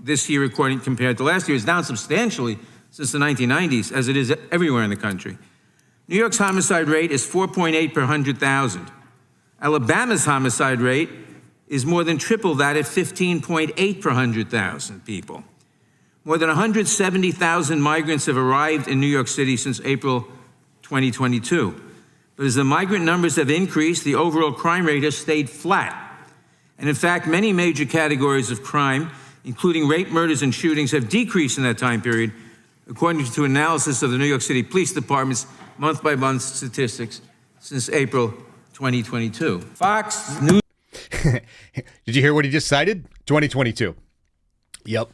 this year, according compared to last year. It's down substantially since the 1990s, as it is everywhere in the country. New York's homicide rate is 4.8 per 100,000. Alabama's homicide rate is more than triple that at 15.8 per 100,000 people. More than 170,000 migrants have arrived in New York City since April 2022. But as the migrant numbers have increased, the overall crime rate has stayed flat. And in fact, many major categories of crime, including rape, murders, and shootings, have decreased in that time period, according to analysis of the New York City Police Department's month-by-month statistics since April 2022. Fox News. Did you hear what he just cited? 2022. Yep.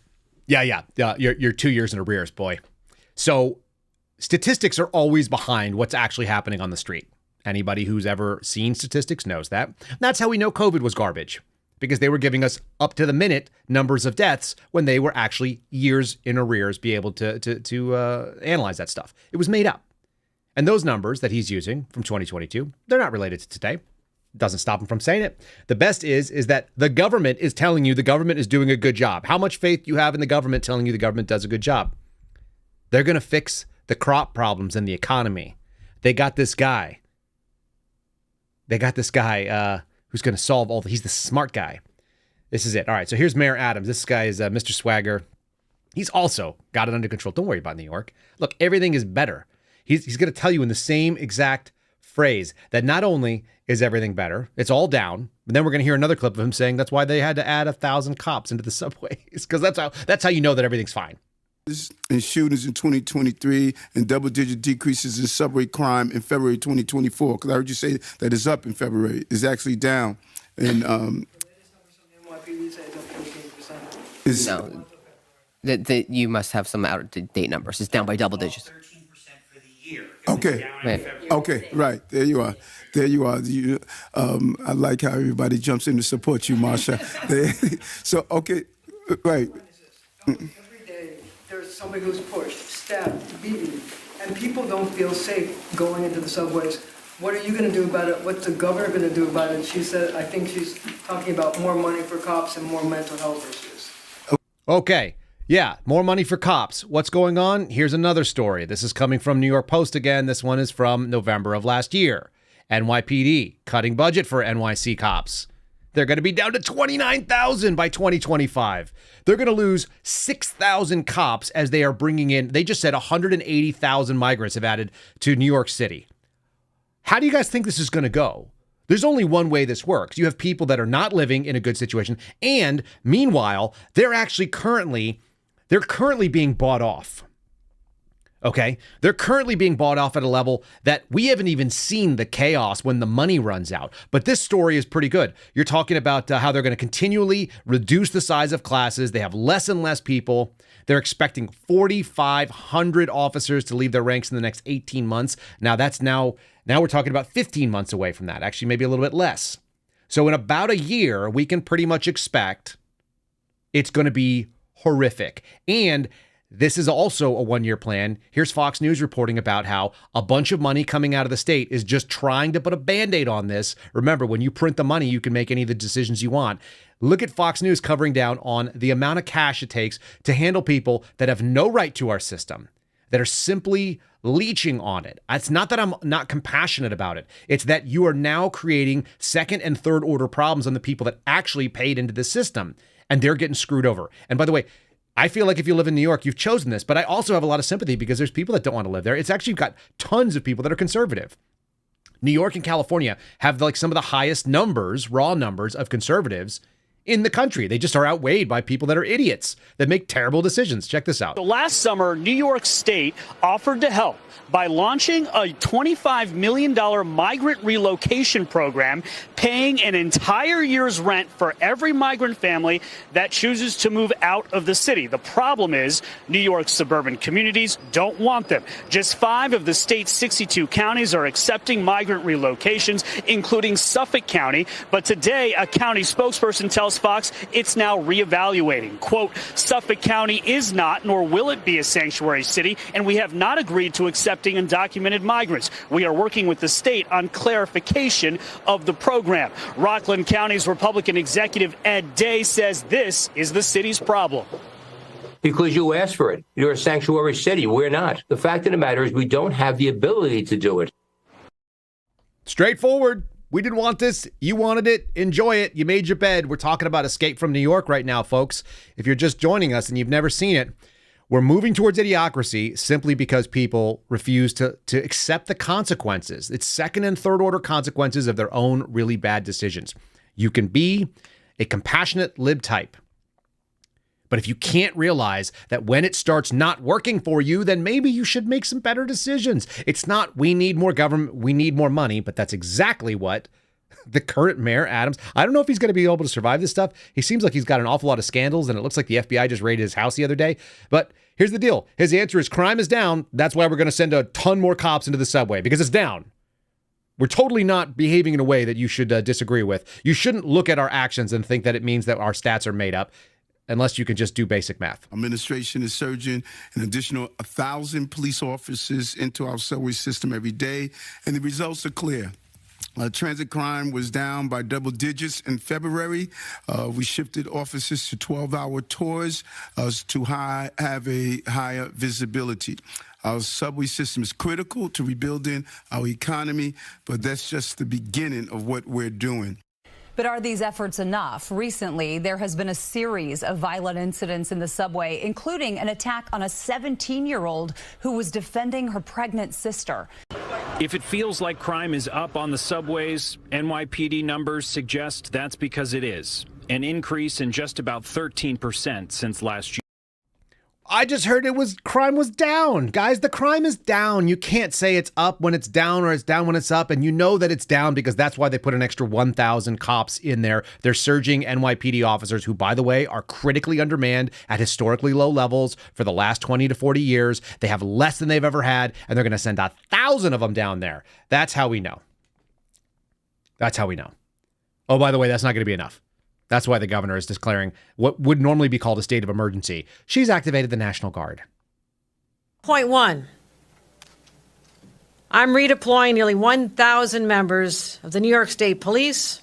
Yeah. You're 2 years in arrears, boy. So statistics are always behind what's actually happening on the street. Anybody who's ever seen statistics knows that. That's how we know COVID was garbage, because they were giving us up to the minute numbers of deaths when they were actually years in arrears, be able to analyze that stuff. It was made up. And those numbers that he's using from 2022, they're not related to today. Doesn't stop him from saying it. The best is that the government is telling you the government is doing a good job. How much faith you have in the government telling you the government does a good job? They're going to fix the crop problems in the economy. They got this guy. Who's going to solve all he's the smart guy. This is it. All right, so here's Mayor Adams. This guy is Mr. Swagger. He's also got it under control. Don't worry about New York. Look, everything is better. He's going to tell you in the same exact phrase that not only is everything better, it's all down, but then we're going to hear another clip of him saying that's why they had to add 1,000 cops into the subways, because that's how you know that everything's fine. And shootings in 2023 and double-digit decreases in subway crime in February 2024. Because I heard you say that it's up in February. It's actually down. And no, you must have some out-of-date numbers. It's down by double digits. Okay. Okay. Right. There you are. There you are. I like how everybody jumps in to support you, Marsha. So, okay. Right. There's somebody who's pushed, stabbed, beaten, and people don't feel safe going into the subways. What are you going to do about it? What's the governor going to do about it? She said, I think she's talking about more money for cops and more mental health issues. Okay. Yeah, more money for cops. What's going on? Here's another story. This is coming from New York Post again. This one is from November of last year. NYPD cutting budget for NYC cops. They're going to be down to 29,000 by 2025. They're going to lose 6,000 cops as they are bringing in, they just said 180,000 migrants have added to New York City. How do you guys think this is going to go? There's only one way this works. You have people that are not living in a good situation. And meanwhile, they're currently being bought off. Okay, they're currently being bought off at a level that we haven't even seen the chaos when the money runs out. But this story is pretty good. You're talking about how they're going to continually reduce the size of classes. They have less and less people. They're expecting 4,500 officers to leave their ranks in the next 18 months. Now we're talking about 15 months away from that, actually maybe a little bit less. So in about a year, we can pretty much expect it's going to be horrific. And this is also a one-year plan. Here's Fox News reporting about how a bunch of money coming out of the state is just trying to put a Band-Aid on this. Remember, when you print the money, you can make any of the decisions you want. Look at Fox News covering down on the amount of cash it takes to handle people that have no right to our system, that are simply leeching on it. It's not that I'm not compassionate about it. It's that you are now creating second and third order problems on the people that actually paid into the system, and they're getting screwed over. And by the way, I feel like if you live in New York, you've chosen this, but I also have a lot of sympathy because there's people that don't want to live there. It's actually got tons of people that are conservative. New York and California have like some of the highest numbers, raw numbers of conservatives in the country. They just are outweighed by people that are idiots that make terrible decisions. Check this out. So last summer, New York State offered to help by launching a $25 million migrant relocation program, paying an entire year's rent for every migrant family that chooses to move out of the city. The problem is New York's suburban communities don't want them. Just 5 of the state's 62 counties are accepting migrant relocations, including Suffolk County. But today, a county spokesperson tells Fox it's now reevaluating. Quote, Suffolk County is not, nor will it be, a sanctuary city, and we have not agreed to accepting undocumented migrants. We are working with the state on clarification of the program. Rockland County's Republican executive Ed Day says this is the city's problem. Because you asked for it. You're a sanctuary city. We're not. The fact of the matter is we don't have the ability to do it. Straightforward. We didn't want this. You wanted it. Enjoy it. You made your bed. We're talking about Escape from New York right now, folks. If you're just joining us and you've never seen it, we're moving towards idiocracy simply because people refuse to accept the consequences. It's second and third order consequences of their own really bad decisions. You can be a compassionate lib type, but if you can't realize that when it starts not working for you, then maybe you should make some better decisions. It's not we need more government, we need more money, but that's exactly what the current mayor, Adams, I don't know if he's going to be able to survive this stuff. He seems like he's got an awful lot of scandals, and it looks like the FBI just raided his house the other day. But here's the deal. His answer is crime is down. That's why we're going to send a ton more cops into the subway, because it's down. We're totally not behaving in a way that you should disagree with. You shouldn't look at our actions and think that it means that our stats are made up, unless you can just do basic math. Administration is surging an additional 1,000 police officers into our subway system every day, and the results are clear. Transit crime was down by double digits in February. We shifted officers to 12-hour tours to have a higher visibility. Our subway system is critical to rebuilding our economy, but that's just the beginning of what we're doing. But are these efforts enough? Recently, there has been a series of violent incidents in the subway, including an attack on a 17-year-old who was defending her pregnant sister. If it feels like crime is up on the subways, NYPD numbers suggest that's because it is. An increase in just about 13% since last year. I just heard crime was down. Guys, the crime is down. You can't say it's up when it's down or it's down when it's up. And you know that it's down because that's why they put an extra 1,000 cops in there. They're surging NYPD officers who, by the way, are critically undermanned at historically low levels for the last 20 to 40 years. They have less than they've ever had, and they're going to send 1,000 of them down there. That's how we know. That's how we know. Oh, by the way, that's not going to be enough. That's why the governor is declaring what would normally be called a state of emergency. She's activated the National Guard. Point one, I'm redeploying nearly 1,000 members of the New York State Police,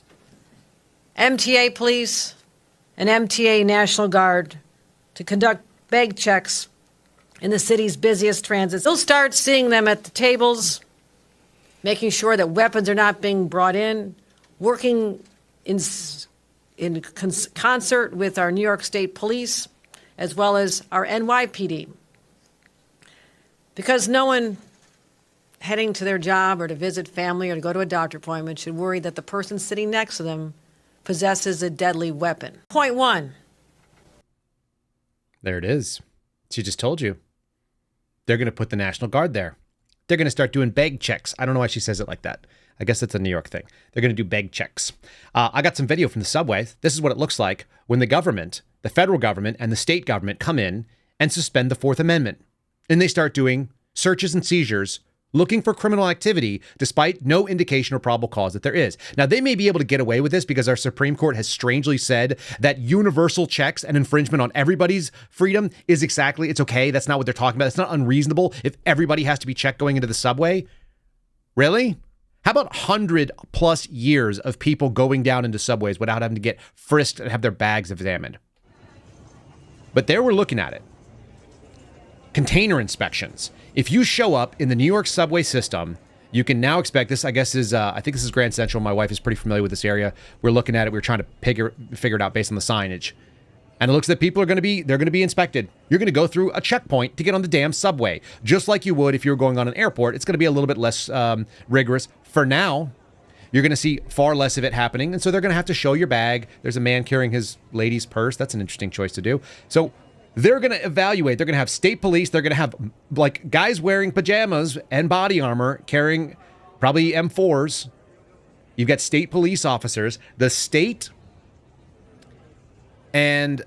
MTA Police, and MTA National Guard to conduct bag checks in the city's busiest transits. You'll start seeing them at the tables, making sure that weapons are not being brought in, working in concert with our New York State Police, as well as our NYPD. Because no one heading to their job or to visit family or to go to a doctor appointment should worry that the person sitting next to them possesses a deadly weapon. Point one. There it is. She just told you. They're going to put the National Guard there. They're going to start doing bag checks. I don't know why she says it like that. I guess it's a New York thing. They're going to do bag checks. I got some video from the subway. This is what it looks like when the government, the federal government and the state government come in and suspend the Fourth Amendment. And they start doing searches and seizures, looking for criminal activity, despite no indication or probable cause that there is. Now, they may be able to get away with this because our Supreme Court has strangely said that universal checks and infringement on everybody's freedom is exactly, it's okay. That's not what they're talking about. It's not unreasonable if everybody has to be checked going into the subway. Really? How about 100+ years of people going down into subways without having to get frisked and have their bags examined? But there we're looking at it. Container inspections. If you show up in the New York subway system, you can now expect this. I guess I think this is Grand Central. My wife is pretty familiar with this area. We're looking at it. We're trying to figure it out based on the signage. And it looks that people are going to be inspected. You're going to go through a checkpoint to get on the damn subway, just like you would if you were going on an airport. It's going to be a little bit less rigorous. For now, you're going to see far less of it happening. And so they're going to have to show your bag. There's a man carrying his lady's purse. That's an interesting choice to do. So they're going to evaluate. They're going to have state police. They're going to have like guys wearing pajamas and body armor carrying probably M4s. You've got state police officers. The state and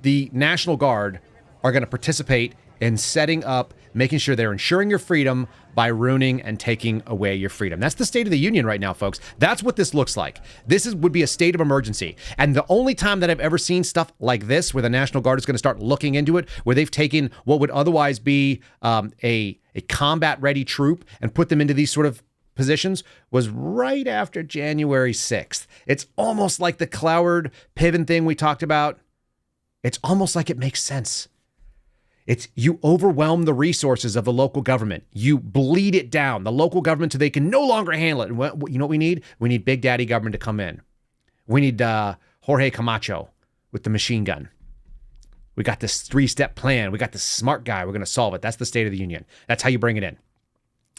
the National Guard are going to participate in setting up, making sure they're ensuring your freedom by ruining and taking away your freedom. That's the State of the Union right now, folks. That's what this looks like. This would be a state of emergency. And the only time that I've ever seen stuff like this, where the National Guard is going to start looking into it, where they've taken what would otherwise be a combat-ready troop and put them into these sort of positions, was right after January 6th. It's almost like the Cloward Piven thing we talked about. It's almost like it makes sense. It's you overwhelm the resources of the local government. You bleed it down, the local government, so they can no longer handle it. And you know what we need? We need Big Daddy government to come in. We need Jorge Camacho with the machine gun. We got this 3-step plan. We got this smart guy. We're going to solve it. That's the State of the Union. That's how you bring it in.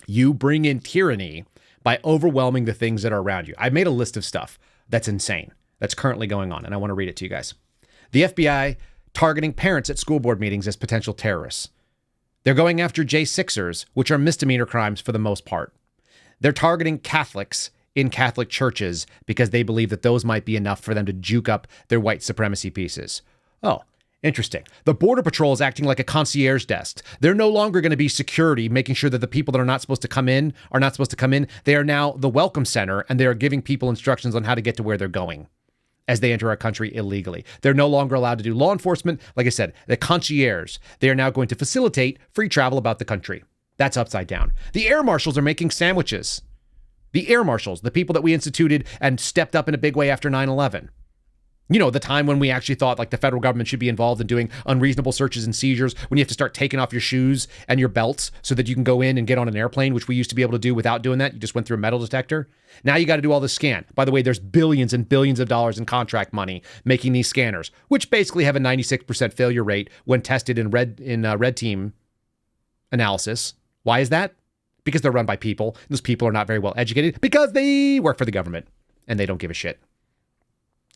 You bring in tyranny by overwhelming the things that are around you. I made a list of stuff that's insane, that's currently going on, and I want to read it to you guys. The FBI targeting parents at school board meetings as potential terrorists. They're going after J6ers, which are misdemeanor crimes for the most part. They're targeting Catholics in Catholic churches because they believe that those might be enough for them to juke up their white supremacy pieces. Oh, interesting. The Border Patrol is acting like a concierge desk. They're no longer going to be security, making sure that the people that are not supposed to come in are not supposed to come in. They are now the welcome center, and they are giving people instructions on how to get to where they're going as they enter our country illegally. They're no longer allowed to do law enforcement. Like I said, the concierge, they are now going to facilitate free travel about the country. That's upside down. The air marshals are making sandwiches. The air marshals, the people that we instituted and stepped up in a big way after 9/11. You know, the time when we actually thought like the federal government should be involved in doing unreasonable searches and seizures, when you have to start taking off your shoes and your belts so that you can go in and get on an airplane, which we used to be able to do without doing that. You just went through a metal detector. Now you got to do all this scan. By the way, there's billions and billions of dollars in contract money making these scanners, which basically have a 96% failure rate when tested in red team analysis. Why is that? Because they're run by people. Those people are not very well educated because they work for the government and they don't give a shit.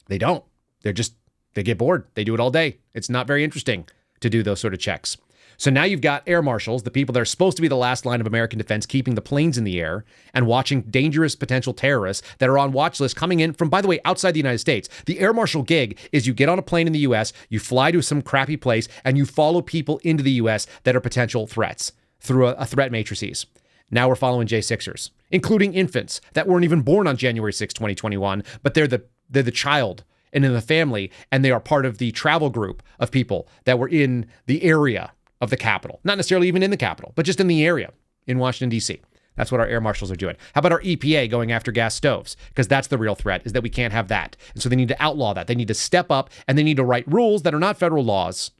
They don't. They get bored. They do it all day. It's not very interesting to do those sort of checks. So now you've got air marshals, the people that are supposed to be the last line of American defense, keeping the planes in the air and watching dangerous potential terrorists that are on watch lists coming in from, by the way, outside the United States. The air marshal gig is you get on a plane in the U.S., you fly to some crappy place, and you follow people into the U.S. that are potential threats through a threat matrices. Now we're following J6ers, including infants that weren't even born on January 6, 2021, but they're the child and in the family, and they are part of the travel group of people that were in the area of the Capitol. Not necessarily even in the Capitol, but just in the area in Washington, D.C. That's what our air marshals are doing. How about our EPA going after gas stoves? Because that's the real threat, is that we can't have that. And so they need to outlaw that. They need to step up, and they need to write rules that are not federal laws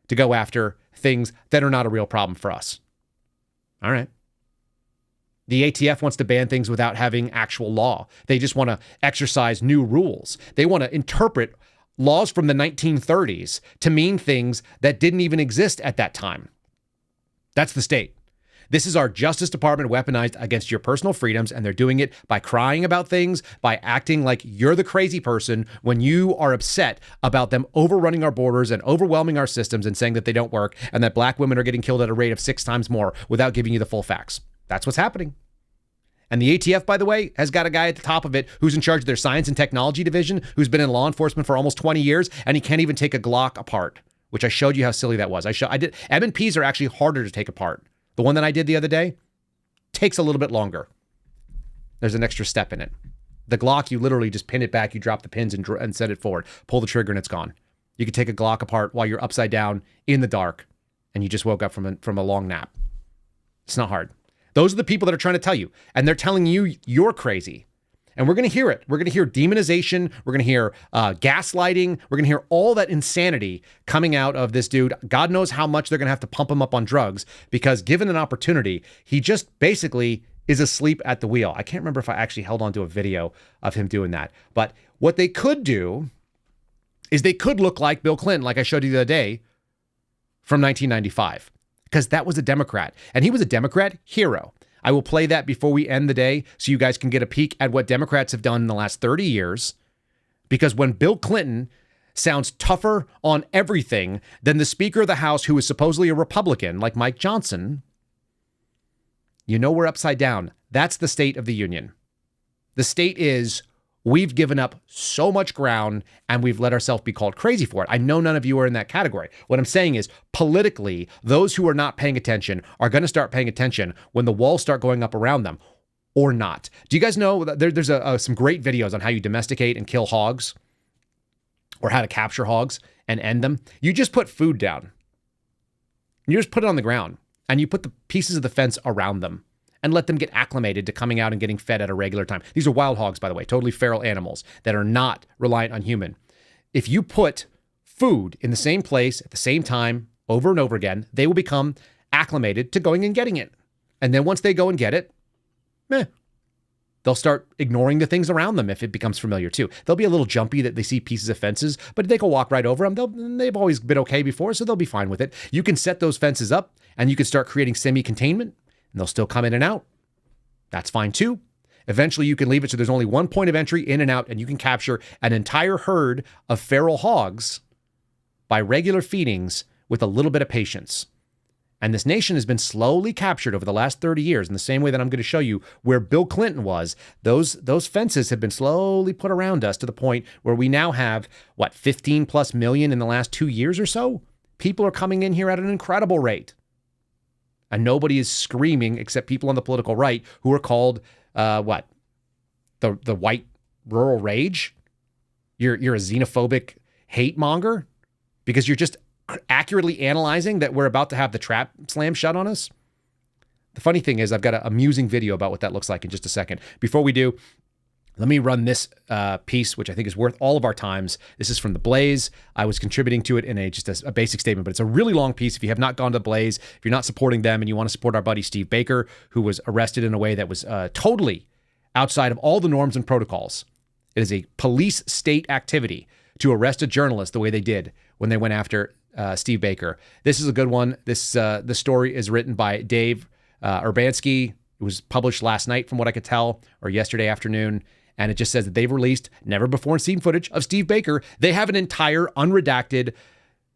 to go after things that are not a real problem for us. All right. The ATF wants to ban things without having actual law. They just want to exercise new rules. They want to interpret laws from the 1930s to mean things that didn't even exist at that time. That's the state. This is our Justice Department weaponized against your personal freedoms, and they're doing it by crying about things, by acting like you're the crazy person when you are upset about them overrunning our borders and overwhelming our systems and saying that they don't work and that black women are getting killed at a rate of 6 times more without giving you the full facts. That's what's happening. And the ATF, by the way, has got a guy at the top of it who's in charge of their science and technology division, who's been in law enforcement for almost 20 years, and he can't even take a Glock apart, which I showed you how silly that was. I did. M&Ps are actually harder to take apart. The one that I did the other day takes a little bit longer. There's an extra step in it. The Glock, you literally just pin it back, you drop the pins and send it forward, pull the trigger, and it's gone. You can take a Glock apart while you're upside down in the dark, and you just woke up from a long nap. It's not hard. Those are the people that are trying to tell you, and they're telling you you're crazy. And we're going to hear it. We're going to hear demonization. We're going to hear gaslighting. We're going to hear all that insanity coming out of this dude. God knows how much they're going to have to pump him up on drugs because given an opportunity, he just basically is asleep at the wheel. I can't remember if I actually held on to a video of him doing that. But what they could do is they could look like Bill Clinton, like I showed you the other day, from 1995. Because that was a Democrat, and he was a Democrat hero. I will play that before we end the day so you guys can get a peek at what Democrats have done in the last 30 years. Because when Bill Clinton sounds tougher on everything than the Speaker of the House, who is supposedly a Republican, like Mike Johnson, you know we're upside down. That's the state of the union. The state is, we've given up so much ground and we've let ourselves be called crazy for it. I know none of you are in that category. What I'm saying is politically, those who are not paying attention are going to start paying attention when the walls start going up around them or not. Do you guys know that there's some great videos on how you domesticate and kill hogs or how to capture hogs and end them? You just put food down. You just put it on the ground and you put the pieces of the fence around them and let them get acclimated to coming out and getting fed at a regular time. These are wild hogs, by the way, totally feral animals that are not reliant on human. If you put food in the same place at the same time over and over again, they will become acclimated to going and getting it. And then once they go and get it, they'll start ignoring the things around them if it becomes familiar too. They'll be a little jumpy that they see pieces of fences, but they can walk right over them. They've always been okay before, so they'll be fine with it. You can set those fences up and you can start creating semi-containment. And they'll still come in and out. That's fine too. Eventually you can leave it so there's only one point of entry in and out, and you can capture an entire herd of feral hogs by regular feedings with a little bit of patience. And this nation has been slowly captured over the last 30 years in the same way that I'm going to show you where Bill Clinton was. Those fences have been slowly put around us to the point where we now have, 15 plus million in the last 2 years or so? People are coming in here at an incredible rate. And nobody is screaming except people on the political right who are called, the white rural rage? You're a xenophobic hate monger because you're just accurately analyzing that we're about to have the trap slam shut on us? The funny thing is I've got an amusing video about what that looks like in just a second. Before we do, Let me run this piece, which I think is worth all of our times. This is from The Blaze. I was contributing to it in just a basic statement, but it's a really long piece. If you have not gone to The Blaze, if you're not supporting them and you want to support our buddy Steve Baker, who was arrested in a way that was totally outside of all the norms and protocols. It is a police state activity to arrest a journalist the way they did when they went after Steve Baker. This is a good one. The story is written by Dave Urbanski. It was published last night from what I could tell, or yesterday afternoon. And it just says that they've released never before seen footage of Steve Baker. They have an entire unredacted,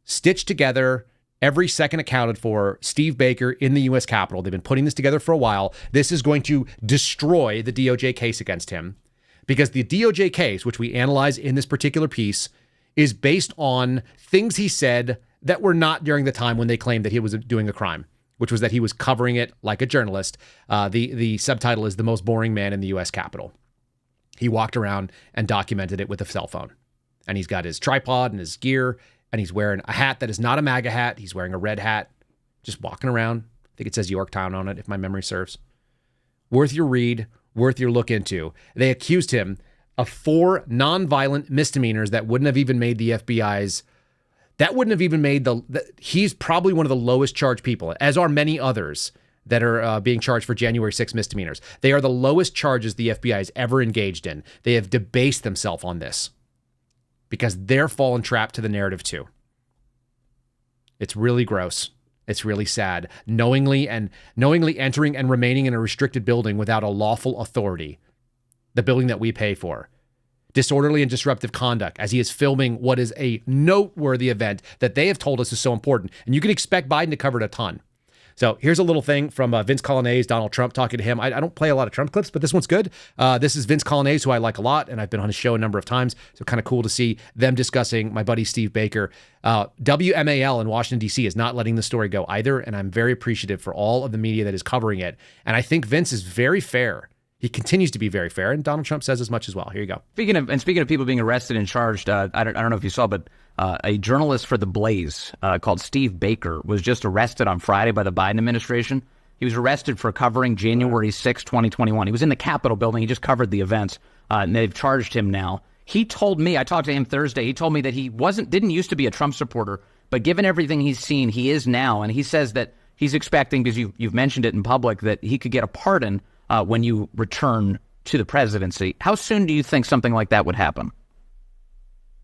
stitched together, every second accounted for Steve Baker in the U.S. Capitol. They've been putting this together for a while. This is going to destroy the DOJ case against him, because the DOJ case, which we analyze in this particular piece, is based on things he said that were not during the time when they claimed that he was doing a crime, which was that he was covering it like a journalist. The subtitle is "The Most Boring Man in the U.S. Capitol." He walked around and documented it with a cell phone. And he's got his tripod and his gear, and he's wearing a hat that is not a MAGA hat. He's wearing a red hat, just walking around. I think it says Yorktown on it, if my memory serves. Worth your read, worth your look into. They accused him of 4 nonviolent misdemeanors that wouldn't have even made the FBI's, he's probably one of the lowest charged people, as are many others that are being charged for January 6 misdemeanors. They are the lowest charges the FBI has ever engaged in. They have debased themselves on this because they're fallen trapped to the narrative too. It's really gross. It's really sad. Knowingly entering and remaining in a restricted building without a lawful authority, the building that we pay for. Disorderly and disruptive conduct as he is filming what is a noteworthy event that they have told us is so important. And you can expect Biden to cover it a ton. So here's a little thing from Vince Colonnese, Donald Trump talking to him. I don't play a lot of Trump clips, but this one's good. This is Vince Colonnese, who I like a lot, and I've been on his show a number of times. So kind of cool to see them discussing my buddy Steve Baker. WMAL in Washington, D.C. is not letting the story go either, and I'm very appreciative for all of the media that is covering it. And I think Vince is very fair. He continues to be very fair, and Donald Trump says as much as well. Here you go. Speaking of people being arrested and charged, I don't know if you saw, but a journalist for The Blaze called Steve Baker was just arrested on Friday by the Biden administration. He was arrested for covering January 6, 2021. He was in the Capitol building. He just covered the events, and they've charged him now. He told me, I talked to him Thursday, he told me that he didn't used to be a Trump supporter, but given everything he's seen, he is now. And he says that he's expecting, because you've mentioned it in public, that he could get a pardon when you return to the presidency. How soon do you think something like that would happen?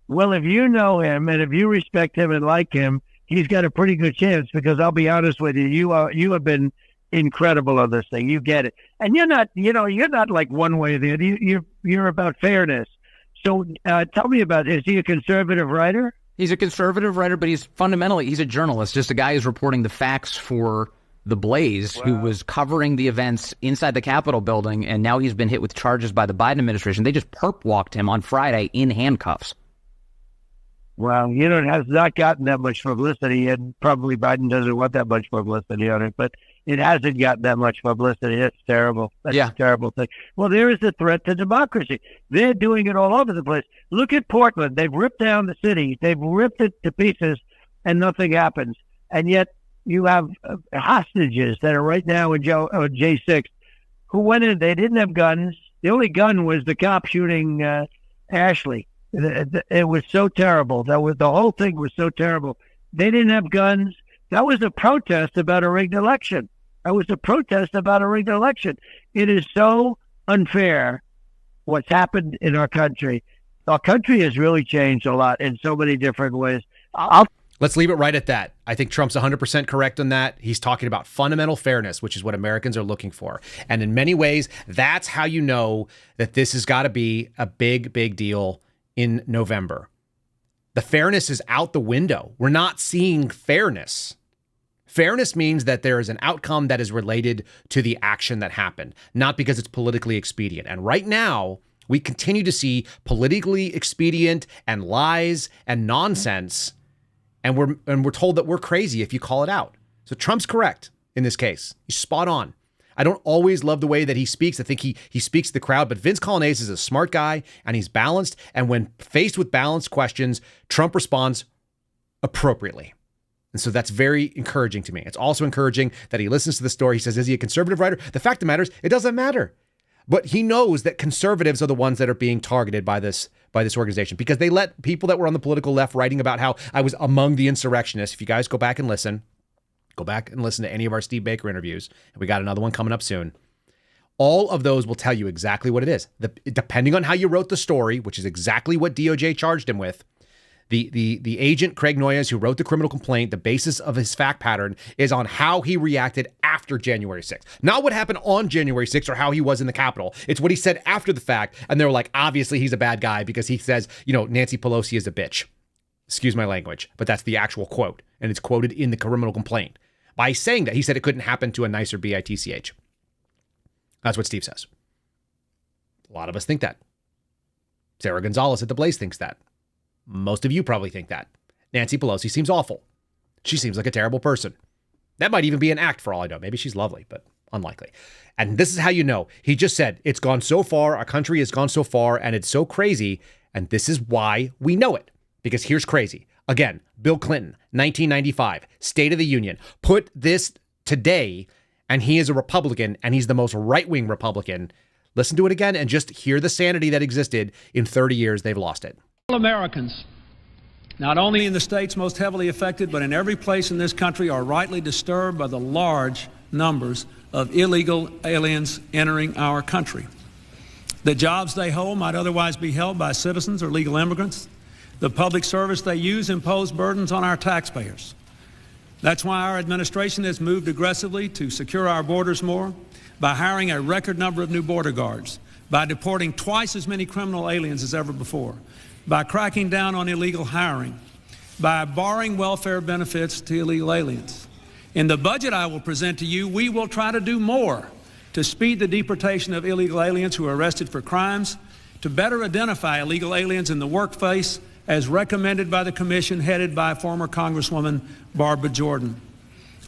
Well, if you know him and if you respect him and like him, he's got a pretty good chance, because I'll be honest with you, you have been incredible on this thing. You get it. And you're not like one way or the other. You're about fairness. So tell me about, is he a conservative writer? He's a conservative writer, but he's a journalist, just a guy who's reporting the facts for The Blaze, who was covering the events inside the Capitol building, and now he's been hit with charges by the Biden administration. They just perp walked him on Friday in handcuffs. Well, it has not gotten that much publicity, and probably Biden doesn't want that much publicity on it, but it hasn't gotten that much publicity. That's terrible. That's a terrible thing. Well, there is a threat to democracy. They're doing it all over the place. Look at Portland. They've ripped down the city. They've ripped it to pieces, and nothing happens. And yet you have hostages that are right now in J6 who went in. They didn't have guns. The only gun was the cop shooting Ashley. It was so terrible. The whole thing was so terrible. They didn't have guns. That was a protest about a rigged election. It is so unfair what's happened in our country. Our country has really changed a lot in so many different ways. Let's leave it right at that. I think Trump's 100% correct on that. He's talking about fundamental fairness, which is what Americans are looking for. And in many ways, that's how you know that this has got to be a big, big deal in November. The fairness is out the window. We're not seeing fairness. Fairness means that there is an outcome that is related to the action that happened, not because it's politically expedient. And right now, we continue to see politically expedient and lies and nonsense, and we're told that we're crazy if you call it out. So Trump's correct in this case. He's spot on. I don't always love the way that he speaks. I think he speaks to the crowd, but Vince Colonnese is a smart guy and he's balanced. And when faced with balanced questions, Trump responds appropriately. And so that's very encouraging to me. It's also encouraging that he listens to the story. He says, is he a conservative writer? The fact of the matter is, it doesn't matter. But he knows that conservatives are the ones that are being targeted by this organization because they let people that were on the political left writing about how I was among the insurrectionists. If you guys go back and listen to any of our Steve Baker interviews, and we got another one coming up soon. All of those will tell you exactly what it is. Depending on how you wrote the story, which is exactly what DOJ charged him with, the agent, Craig Noyes, who wrote the criminal complaint, the basis of his fact pattern is on how he reacted after January 6th. Not what happened on January 6th or how he was in the Capitol. It's what he said after the fact. And they were like, obviously he's a bad guy because he says, Nancy Pelosi is a bitch. Excuse my language, but that's the actual quote. And it's quoted in the criminal complaint. By saying that, he said it couldn't happen to a nicer bitch. That's what Steve says. A lot of us think that. Sarah Gonzalez at The Blaze thinks that. Most of you probably think that. Nancy Pelosi seems awful. She seems like a terrible person. That might even be an act for all I know. Maybe she's lovely, but unlikely. And this is how you know. He just said, it's gone so far, our country has gone so far, and it's so crazy, and this is why we know it. Because here's crazy. Again, Bill Clinton, 1995, State of the Union. Put this today, and he is a Republican, and he's the most right-wing Republican. Listen to it again and just hear the sanity that existed in 30 years. They've lost it. All Americans, not only in the states most heavily affected, but in every place in this country, are rightly disturbed by the large numbers of illegal aliens entering our country. The jobs they hold might otherwise be held by citizens or legal immigrants. The public service they use impose burdens on our taxpayers. That's why our administration has moved aggressively to secure our borders more, by hiring a record number of new border guards, by deporting twice as many criminal aliens as ever before, by cracking down on illegal hiring, by barring welfare benefits to illegal aliens. In the budget I will present to you, we will try to do more to speed the deportation of illegal aliens who are arrested for crimes, to better identify illegal aliens in the workplace as recommended by the commission headed by former Congresswoman Barbara Jordan.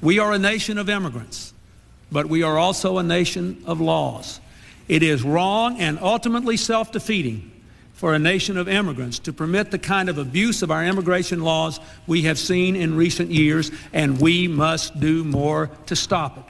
We are a nation of immigrants, but we are also a nation of laws. It is wrong and ultimately self-defeating for a nation of immigrants to permit the kind of abuse of our immigration laws we have seen in recent years, and we must do more to stop it.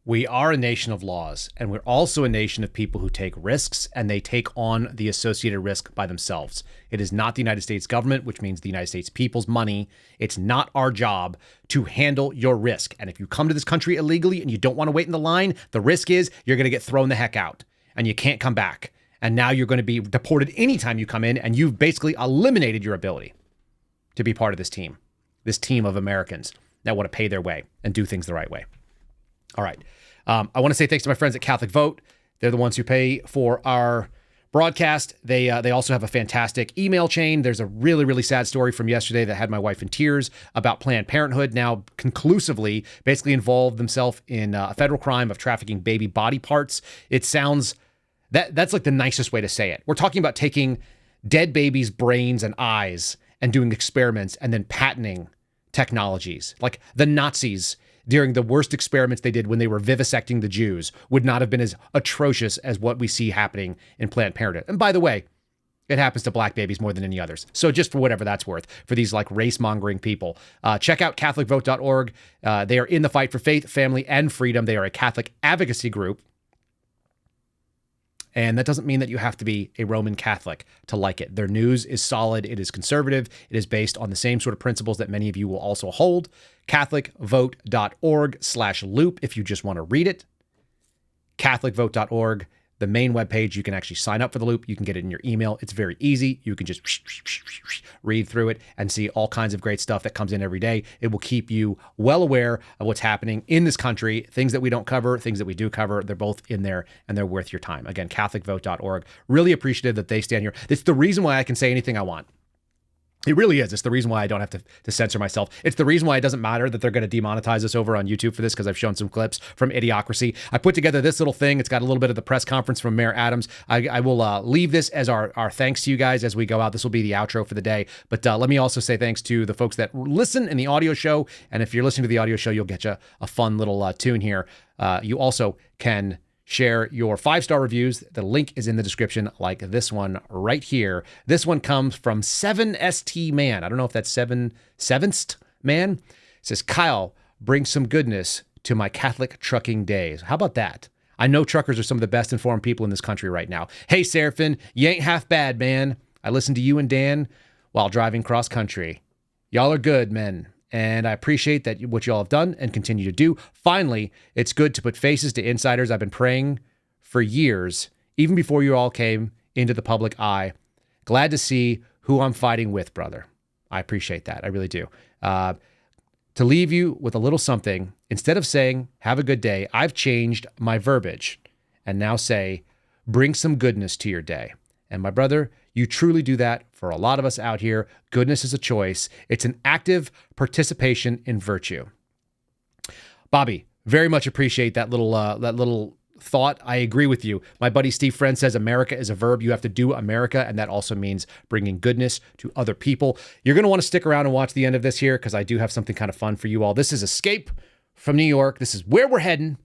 We are a nation of laws, and we're also a nation of people who take risks, and they take on the associated risk by themselves. It is not the United States government, which means the United States people's money. It's not our job to handle your risk. And if you come to this country illegally and you don't want to wait in the line, the risk is you're going to get thrown the heck out, and you can't come back. And now you're going to be deported anytime you come in, and you've basically eliminated your ability to be part of this team of Americans that want to pay their way and do things the right way. All right. I want to say thanks to my friends at Catholic Vote. They're the ones who pay for our broadcast. They also have a fantastic email chain. There's a really, really sad story from yesterday that had my wife in tears about Planned Parenthood now conclusively basically involved themselves in a federal crime of trafficking baby body parts. It sounds, that's like the nicest way to say it. We're talking about taking dead babies' brains and eyes and doing experiments and then patenting technologies. Like the Nazis during the worst experiments they did when they were vivisecting the Jews would not have been as atrocious as what we see happening in Planned Parenthood. And by the way, it happens to black babies more than any others. So just for whatever that's worth, for these like race-mongering people, check out CatholicVote.org. They are in the fight for faith, family, and freedom. They are a Catholic advocacy group. And that doesn't mean that you have to be a Roman Catholic to like it. Their news is solid. It is conservative. It is based on the same sort of principles that many of you will also hold. CatholicVote.org/loop if you just want to read it. CatholicVote.org, the main webpage. You can actually sign up for the loop. You can get it in your email. It's very easy. You can just read through it and see all kinds of great stuff that comes in every day. It will keep you well aware of what's happening in this country, things that we don't cover, things that we do cover. They're both in there and they're worth your time. Again, CatholicVote.org. Really appreciative that they stand here. It's the reason why I can say anything I want. It really is. It's the reason why I don't have to censor myself. It's the reason why it doesn't matter that they're going to demonetize us over on YouTube for this, because I've shown some clips from Idiocracy. I put together this little thing. It's got a little bit of the press conference from Mayor Adams. I will leave this as our thanks to you guys as we go out. This will be the outro for the day. But let me also say thanks to the folks that listen in the audio show. And if you're listening to the audio show, you'll get you a fun little tune here. You also can share your 5-star reviews. The link is in the description, like this one right here. This one comes from 7ST Man. I don't know if that's seventh man. It says, Kyle, bring some goodness to my Catholic trucking days. How about that? I know truckers are some of the best informed people in this country right now. Hey, Seraphin, you ain't half bad, man. I listened to you and Dan while driving cross country. Y'all are good, men. And I appreciate that what y'all have done and continue to do. Finally, it's good to put faces to insiders I've been praying for years, even before you all came into the public eye. Glad to see who I'm fighting with, brother. I appreciate that. I really do. To leave you with a little something, instead of saying, have a good day, I've changed my verbiage and now say, bring some goodness to your day. And my brother, you truly do that for a lot of us out here. Goodness is a choice. It's an active participation in virtue. Bobby, very much appreciate that little thought. I agree with you. My buddy Steve Friend says America is a verb. You have to do America, and that also means bringing goodness to other people. You're going to want to stick around and watch the end of this here because I do have something kind of fun for you all. This is Escape from New York. This is where we're heading,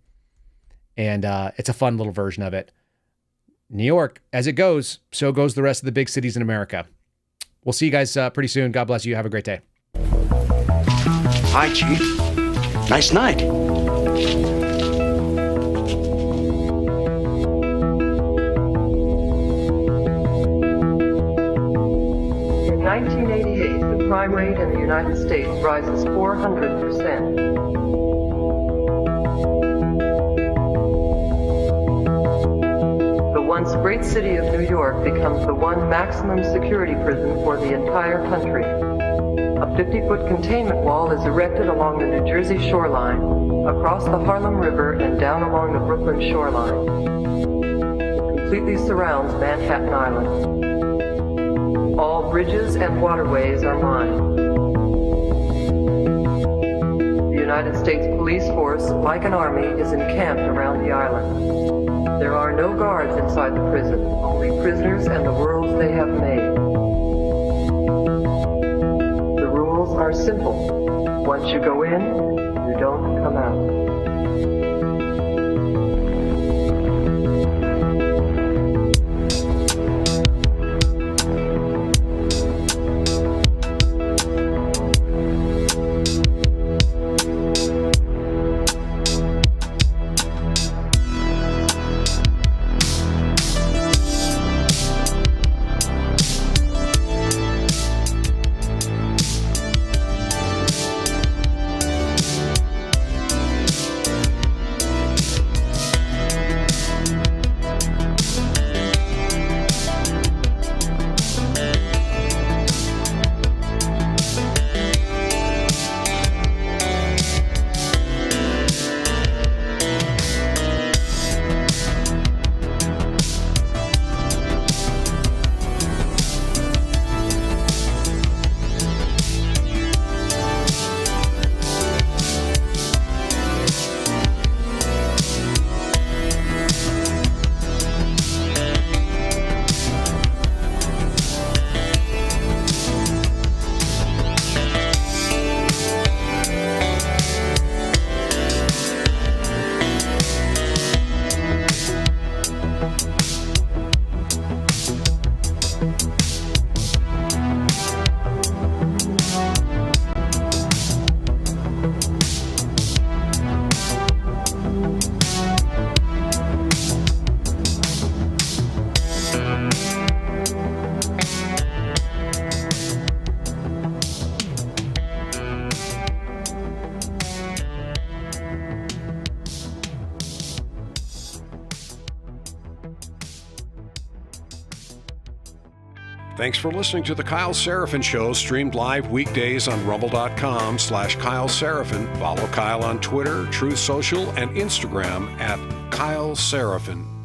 and it's a fun little version of it. New York, as it goes, so goes the rest of the big cities in America. We'll see you guys pretty soon. God bless you. Have a great day. Hi, Chief. Nice night. In 1988, the crime rate in the United States rises 400%. The once great city of New York becomes the one maximum security prison for the entire country. A 50-foot containment wall is erected along the New Jersey shoreline, across the Harlem River, and down along the Brooklyn shoreline. It completely surrounds Manhattan Island. All bridges and waterways are mined. The United States police force, like an army, is encamped around the island. There are no guards inside the prison, only prisoners and the worlds they have made. The rules are simple. Once you go in, you don't come out. Thanks for listening to The Kyle Seraphin Show, streamed live weekdays on rumble.com/Kyle Seraphin. Follow Kyle on Twitter, Truth Social, and Instagram @Kyle Seraphin.